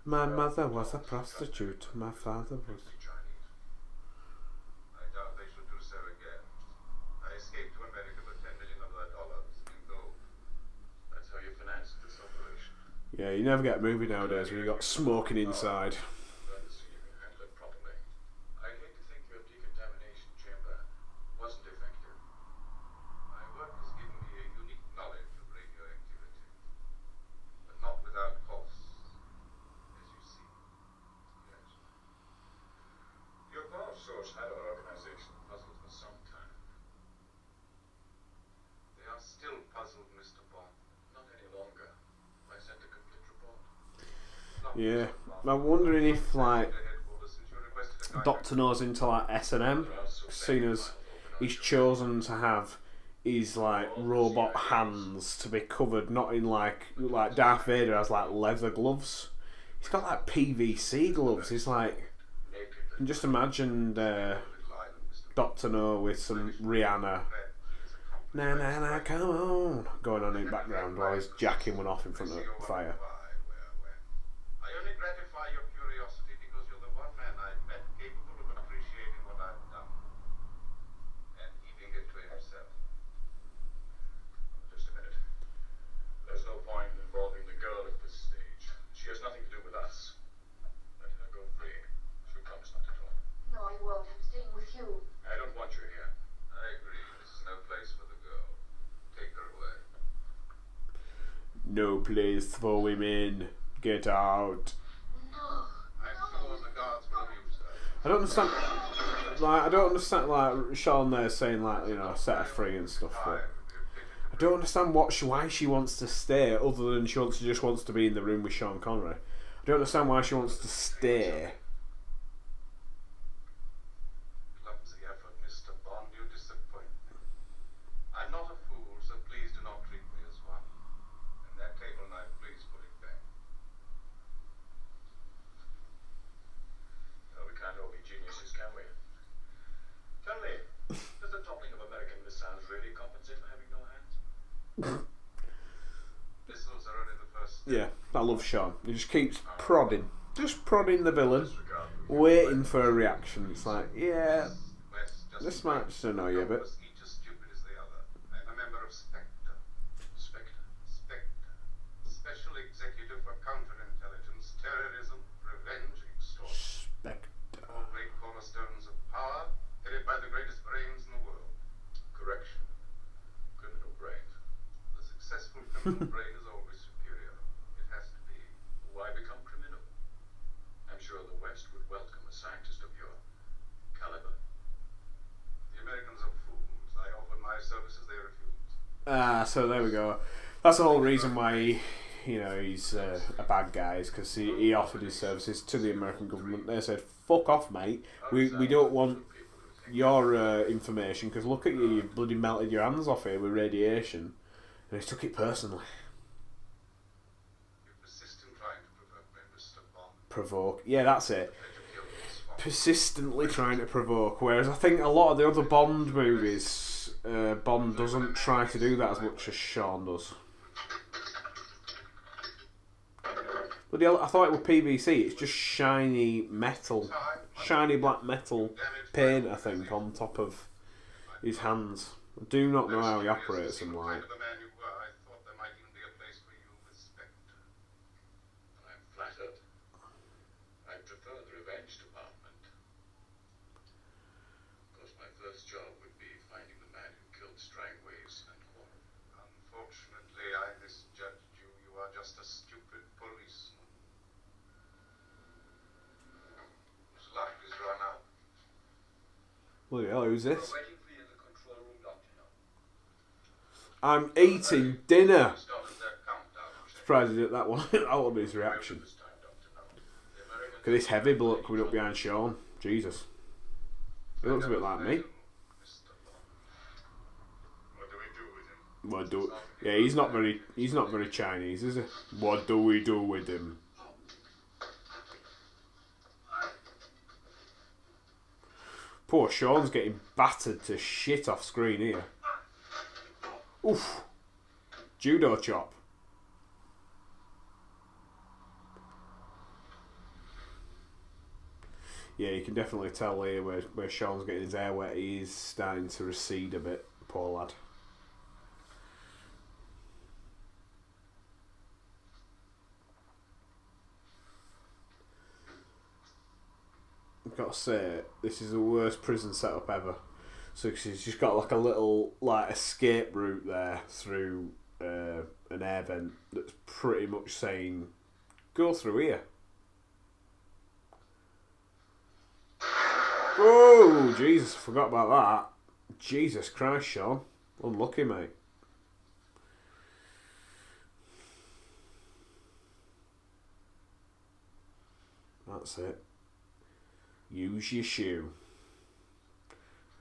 My mother was a prostitute. My father was. Chinese. I doubt they shall do so again. I escaped to America with $10 million in gold. That's how you financed this operation. Yeah, you never get a movie nowadays when you got smoking inside. Glad to see you can handle it properly. I hate to think your decontamination chamber wasn't effective. My work has given me a unique knowledge of radioactivity, but not without costs, as you see. Yes. Your power source had our organization puzzled for some time. They are still puzzled, Mr. Bond. Not any longer. I sent a complete report. Not Yeah, Mr. Bond. I'm wondering if like The headquarters since you requested a Doctor No's into like S&M, seeing as he's chosen to have his like robot hands to be covered, not in like Darth Vader has like leather gloves. He's got like PVC gloves. He's like, you can just imagine Dr. No with some Rihanna. Na na na, come on, going on in the background while he's jacking one off in front of the fire. I only gratify your curiosity because you're the one man I've met capable of appreciating what I've done and keeping it to himself. Just a minute. There's no point in involving the girl at this stage. She has nothing to do with us. Let her go free. She promised not to talk. No, I won't. I'm staying with you. I don't want you here. I agree. This is no place for the girl. Take her away. No place for women. Get out. No. I'm sure the guards will amuse her. I don't understand. I don't understand. Like Sean there saying, like, you know, set her free and stuff. But I don't understand why she wants to stay, other than she just wants to be in the room with Sean Connery. I don't understand why she wants to stay. Clumsy effort, Mr. Bond. You disappoint me. I'm not a fool, so please do not treat me as one. And that table knife, please put it back. No, we can't all be geniuses, can we? Tell me, does the toppling of American missiles really compensate for having no hands? Missiles are only the first step. Yeah, I love Sean. He just keeps prodding. Just prodding the villain, waiting for a reaction. It's like, yeah, this might just annoy you a bit. Each as stupid as the other. I'm a member of Spectre. Special Executive for Counterintelligence, Terrorism, Revenge, Extortion. Spectre. All great cornerstones of power, headed by the greatest brains in the world. Correction. Criminal brains. The successful criminal brain is always superior. It has to be. Why become criminal? I'm sure the West would welcome a scientist of your caliber. The Americans are fools. I offered my services, they refused. So there we go. That's the whole reason why he's a bad guy, is because he offered his services to the American government. They said, "Fuck off, mate. We don't want your information, because look at you, you've bloody melted your hands off here with radiation." And he took it personally. You persist in trying to provoke me, Mr. Bond. Provoke. Yeah, that's it. Let you kill me this far. Persistently trying to provoke. Whereas I think a lot of the other Bond movies, Bond doesn't try to do that as much as Sean does. But I thought it was PVC. It's just shiny metal, shiny black metal paint, I think, on top of his hands. I do not know how he operates them like. The man you were, I thought there might even be a place for you with Spectre. And I'm flattered. I prefer the revenge department. Of course, my first job would be finding the man who killed Strangways and Quarrel. Unfortunately, I misjudged you. You are just a stupid policeman. Whose life is run out. Look at who's this? We're waiting for you in the control room, Dr. No. I'm eating dinner. Started their countdown. Surprised he did that one. That would be his reaction. This time, Dr. No. The Americans Look at this heavy bloke coming up behind Sean. Jesus. He looks a bit like me. Mr. Bond. What do we do with him? Yeah, he's not very Chinese, is he? What do we do with him? Poor Sean's getting battered to shit off screen here. Oof. Judo chop. Yeah, you can definitely tell here where Sean's getting his hair wet. He's starting to recede a bit, poor lad. I've got to say, this is the worst prison setup ever. So she's just got like a little escape route there through an air vent that's pretty much saying, go through here. Oh, Jesus, forgot about that. Jesus Christ, Sean. Unlucky, mate. That's it. Use your shoe.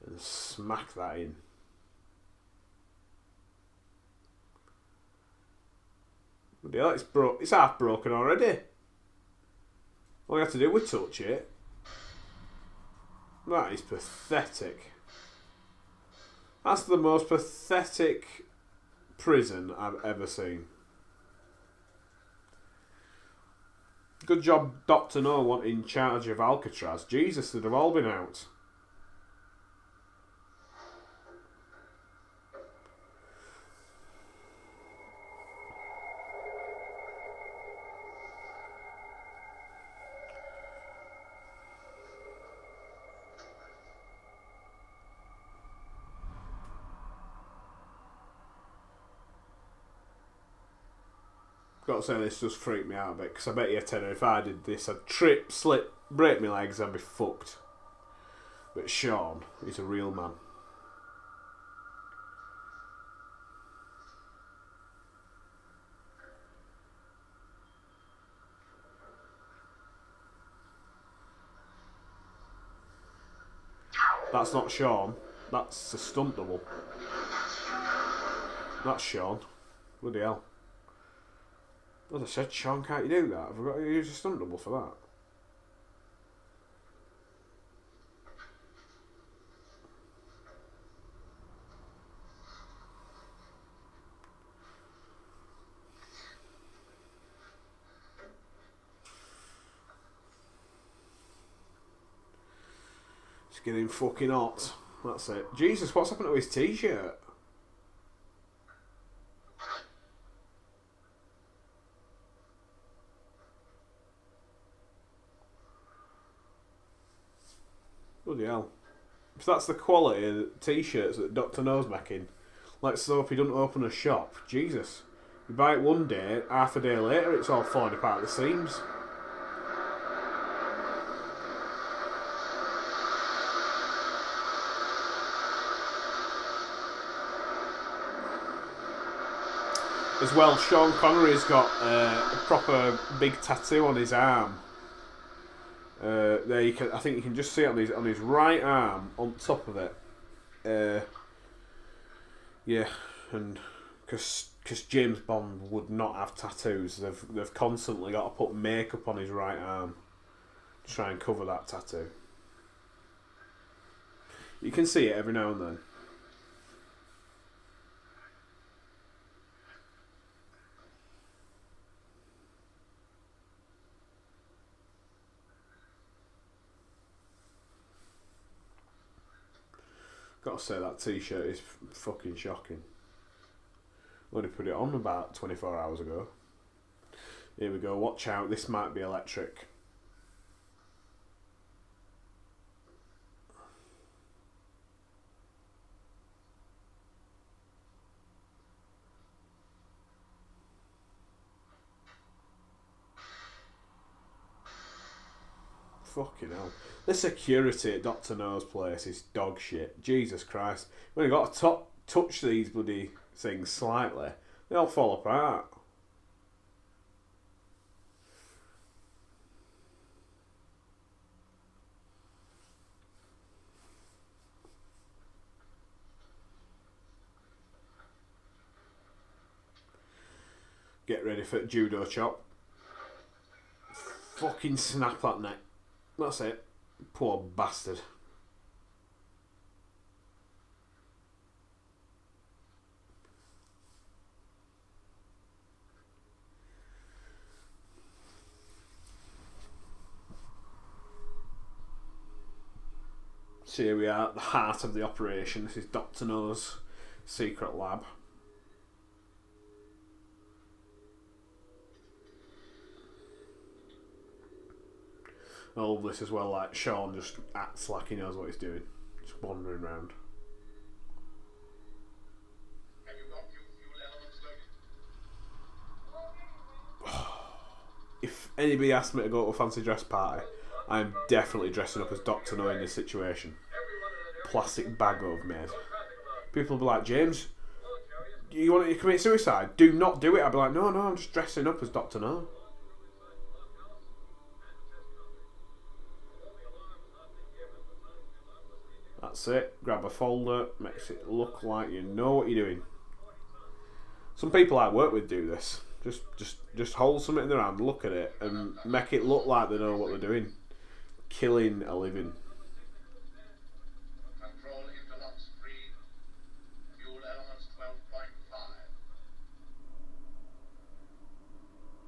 And smack that in. Bloody hell, it's half broken already. All you have to do was touch it. That is pathetic. That's the most pathetic prison I've ever seen. Good job Dr. No wanting in charge of Alcatraz. Jesus, they'd have all been out. Got to say, this just freaked me out a bit, because I bet you tenner if I did this, I'd trip, slip, break my legs, I'd be fucked. But Sean, he's a real man. That's not Sean, that's a stunt double. That's Sean. Bloody hell. As I said, Sean, can't you do that? Have I got to use a stunt double for that? It's getting fucking hot. That's it. Jesus, what's happened to his t-shirt? Bloody hell. If that's the quality of the t-shirts that Dr. No's making, let's hope he doesn't open a shop. Jesus. You buy it one day, half a day later it's all falling apart at the seams. As well, Sean Connery's got a proper big tattoo on his arm. There you can, I think you can just see it on his right arm, on top of it. Yeah, and because James Bond would not have tattoos, they've constantly got to put makeup on his right arm to try and cover that tattoo. You can see it every now and then. Gotta say, that t-shirt is fucking shocking. Only put it on about 24 hours ago. Here we go, watch out, this might be electric. Fucking hell. The security at Dr. No's place is dog shit. Jesus Christ. When you've got to touch these bloody things slightly, they all fall apart. Get ready for judo chop. Fucking snap that neck. That's it. Poor bastard. So here we are at the heart of the operation. This is Dr. No's secret lab. All of this as well, like Sean just acts like he knows what he's doing, just wandering around. If anybody asked me to go to a fancy dress party, I'm definitely dressing up as Dr. No in this situation. Plastic bag over made. People will be like, James, you want to commit suicide? Do not do it. I'll be like, no, I'm just dressing up as Dr. No. That's it. Grab a folder, makes it look like you know what you're doing. Some people I work with do this. Just hold something in their hand, look at it, and make it look like they know what they're doing. Killing a living. Control interlock speed. Fuel elements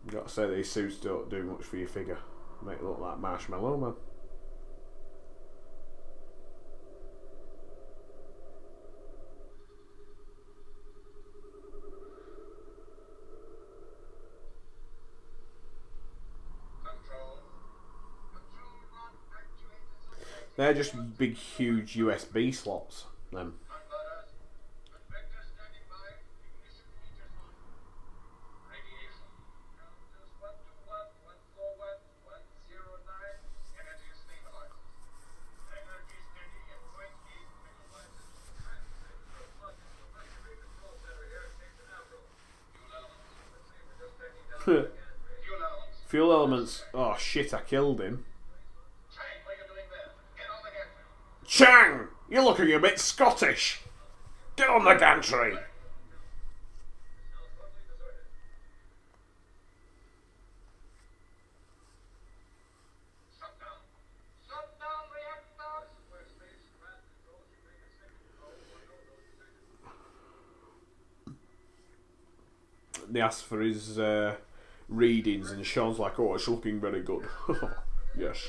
12.5. Got to say these suits don't do much for your figure. Make it look like Marshmallow Man. They're just big, huge USB slots. Them. Fuel elements. Oh shit! I killed him. Chang! You're looking a bit Scottish! Get on the gantry! They asked for his readings and Sean's like, oh, it's looking very good. Yes.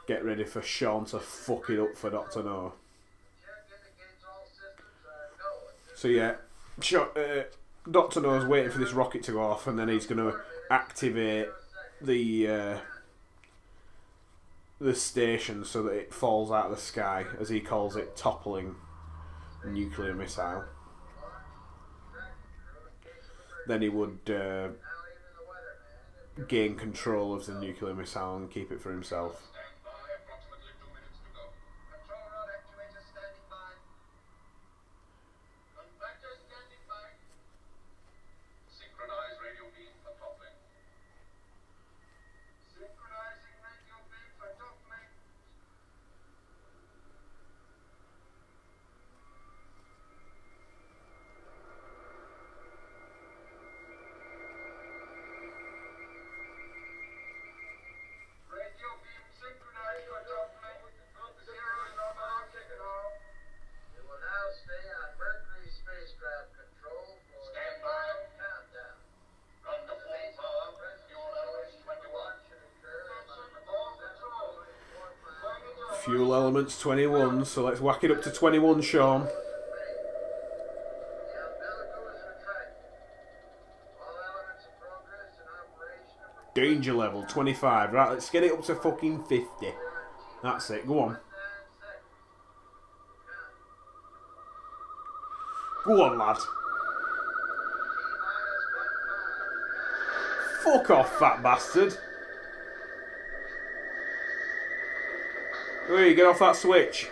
Get ready for Sean to fuck it up for Dr. No. So yeah, Dr. No's waiting for this rocket to go off, and then he's going to activate the station so that it falls out of the sky, as he calls it, toppling nuclear missile. Then he would gain control of the nuclear missile and keep it for himself. Fuel elements 21, so let's whack it up to 21, Sean. Danger level 25. Right, let's get it up to fucking 50. That's it, go on. Go on, lad. Fuck off, fat bastard. Hey, get off that switch.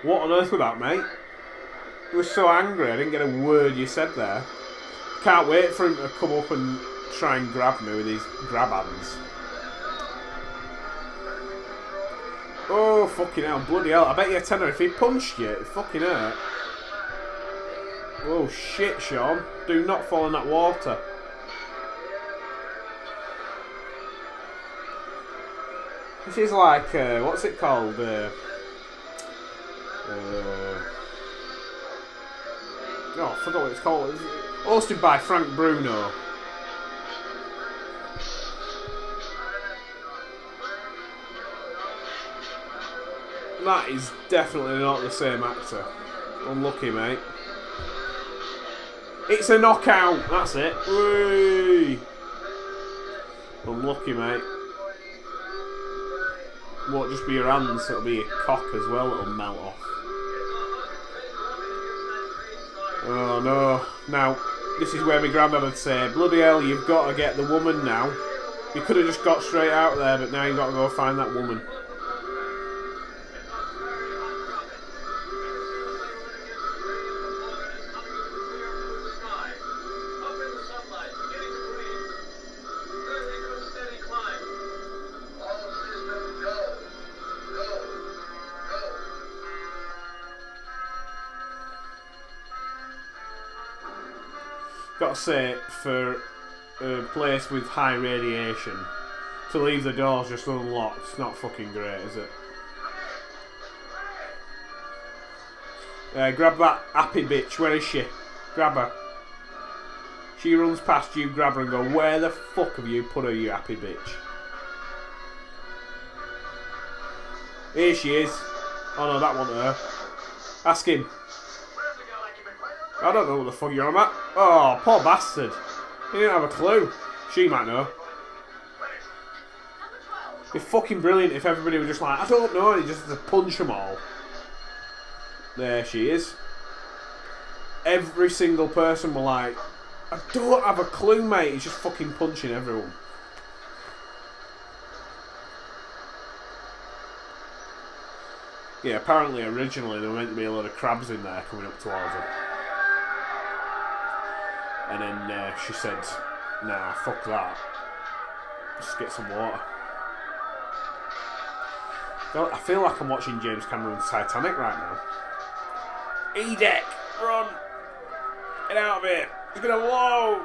What on earth was that, mate? He was so angry, I didn't get a word you said there. Can't wait for him to come up and try and grab me with his grab hands. Oh, fucking hell, bloody hell. I bet you a tenner if he punched you, it fucking hurt. Oh shit, Sean. Do not fall in that water. This is like, what's it called? Oh, I forgot what it's called. It's hosted by Frank Bruno. That is definitely not the same actor. Unlucky, mate. It's a knockout. That's it. Whee! Unlucky, mate. Won't just be your hands, it'll be your cock as well. It'll melt off. Oh no. Now, this is where my granddad would say, bloody hell, you've got to get the woman now. You could have just got straight out there, but now you've got to go find that woman. Got to say, for a place with high radiation, to leave the doors just unlocked, it's not fucking great, is it? Grab that happy bitch, where is she? Grab her. She runs past you, grab her and go, where the fuck have you put her, you happy bitch? Here she is. Oh no, that wasn't her. Ask him. I don't know what the fuck you're on about. Oh, poor bastard. He didn't have a clue. She might know. It'd be fucking brilliant if everybody was just like, I don't know, and he just had to punch them all. There she is. Every single person were like, I don't have a clue, mate. He's just fucking punching everyone. Yeah, apparently originally there were meant to be a lot of crabs in there coming up towards her. And then she said, nah, fuck that. Just get some water. I feel like I'm watching James Cameron's Titanic right now. E-deck, run! Get out of here! He's gonna blow!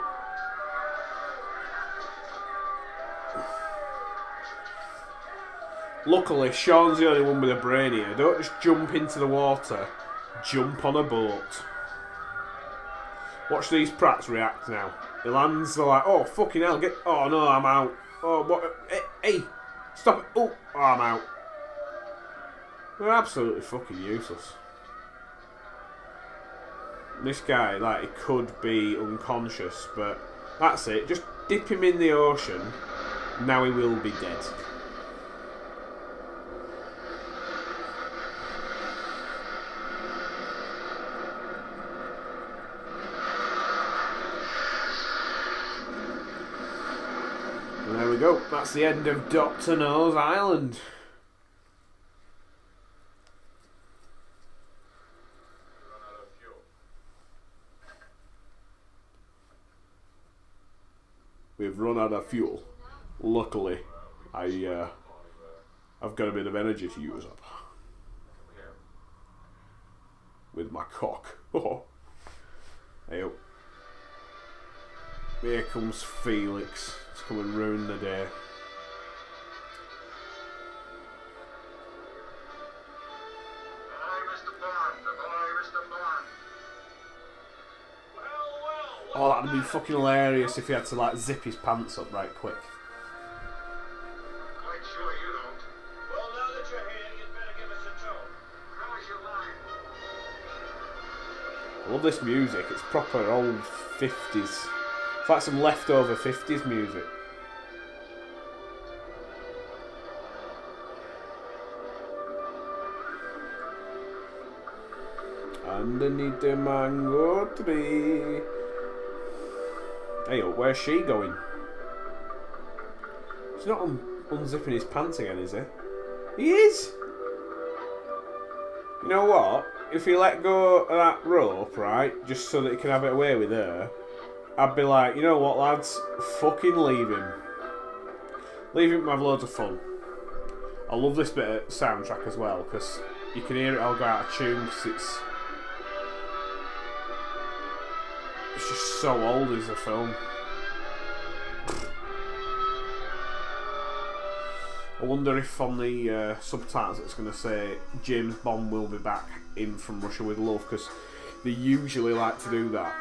Luckily, Sean's the only one with a brain here. Don't just jump into the water. Jump on a boat. Watch these prats react now. He lands, they're like, oh, fucking hell, get... Oh, no, I'm out. Oh, what... Hey, stop it. Oh, I'm out. They're absolutely fucking useless. This guy, like, he could be unconscious, but that's it. Just dip him in the ocean. Now he will be dead. And there we go. That's the end of Dr. No's Island. We've run out of fuel. Luckily, I've got a bit of energy to use up. With my cock. Hey up. Here comes Felix. It's come and ruin the day. Oh, that'd be fucking hilarious if he had to like zip his pants up right quick. Quite sure you don't. Well, now that you're here, you'd better give us a tow. How is your line? I love this music. It's proper old 50s. It's like some leftover 50s music. Underneath the mango tree. Hey, where's she going? He's not unzipping his pants again, is he? He is! You know what? If he let go of that rope, right, just so that he can have it away with her, I'd be like, you know what, lads? Fucking leave him. Leave him to have loads of fun. I love this bit of soundtrack as well, because you can hear it all go out of tune, because it's just so old as a film. I wonder if on the subtitles it's going to say James Bond will be back in From Russia with Love, because they usually like to do that.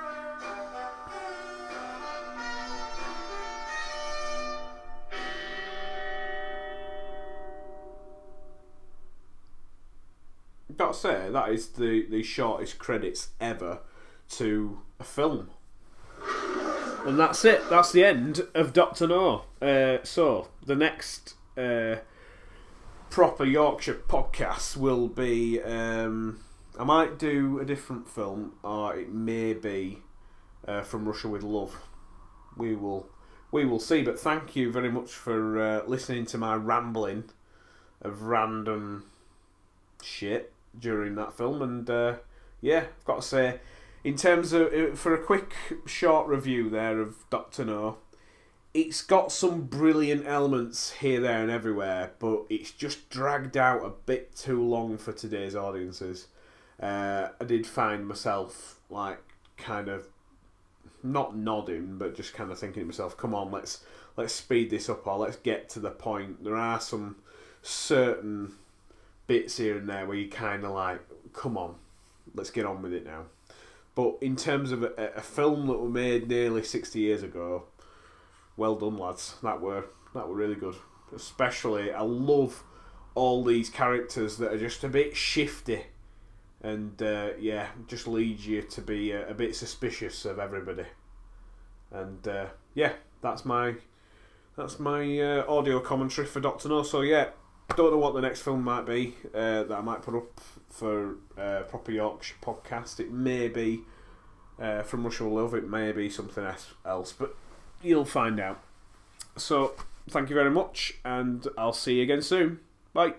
I've got to say, that is the shortest credits ever to a film. And that's it. That's the end of Dr. No. So, the next Proper Yorkshire Podcast will be... I might do a different film, or it may be From Russia with Love. We will we will see. But thank you very much for listening to my rambling of random shit during that film. And yeah, I've got to say, in terms of, for a quick short review there of Dr. No, it's got some brilliant elements here, there and everywhere, but it's just dragged out a bit too long for today's audiences. I did find myself, like, kind of, not nodding, but just kind of thinking to myself, come on, let's speed this up, or let's get to the point. There are some certain bits here and there where you kind of like, come on, let's get on with it now. But in terms of a film that was made nearly 60 years ago, well done, lads. That were really good. Especially, I love all these characters that are just a bit shifty, and yeah, just leads you to be a bit suspicious of everybody. And yeah, that's my audio commentary for Dr. No. So yeah, don't know what the next film might be that I might put up for Proper Yorkshire Podcast. It may be From Russia with Love. It may be something else, but you'll find out. So, thank you very much, and I'll see you again soon. Bye.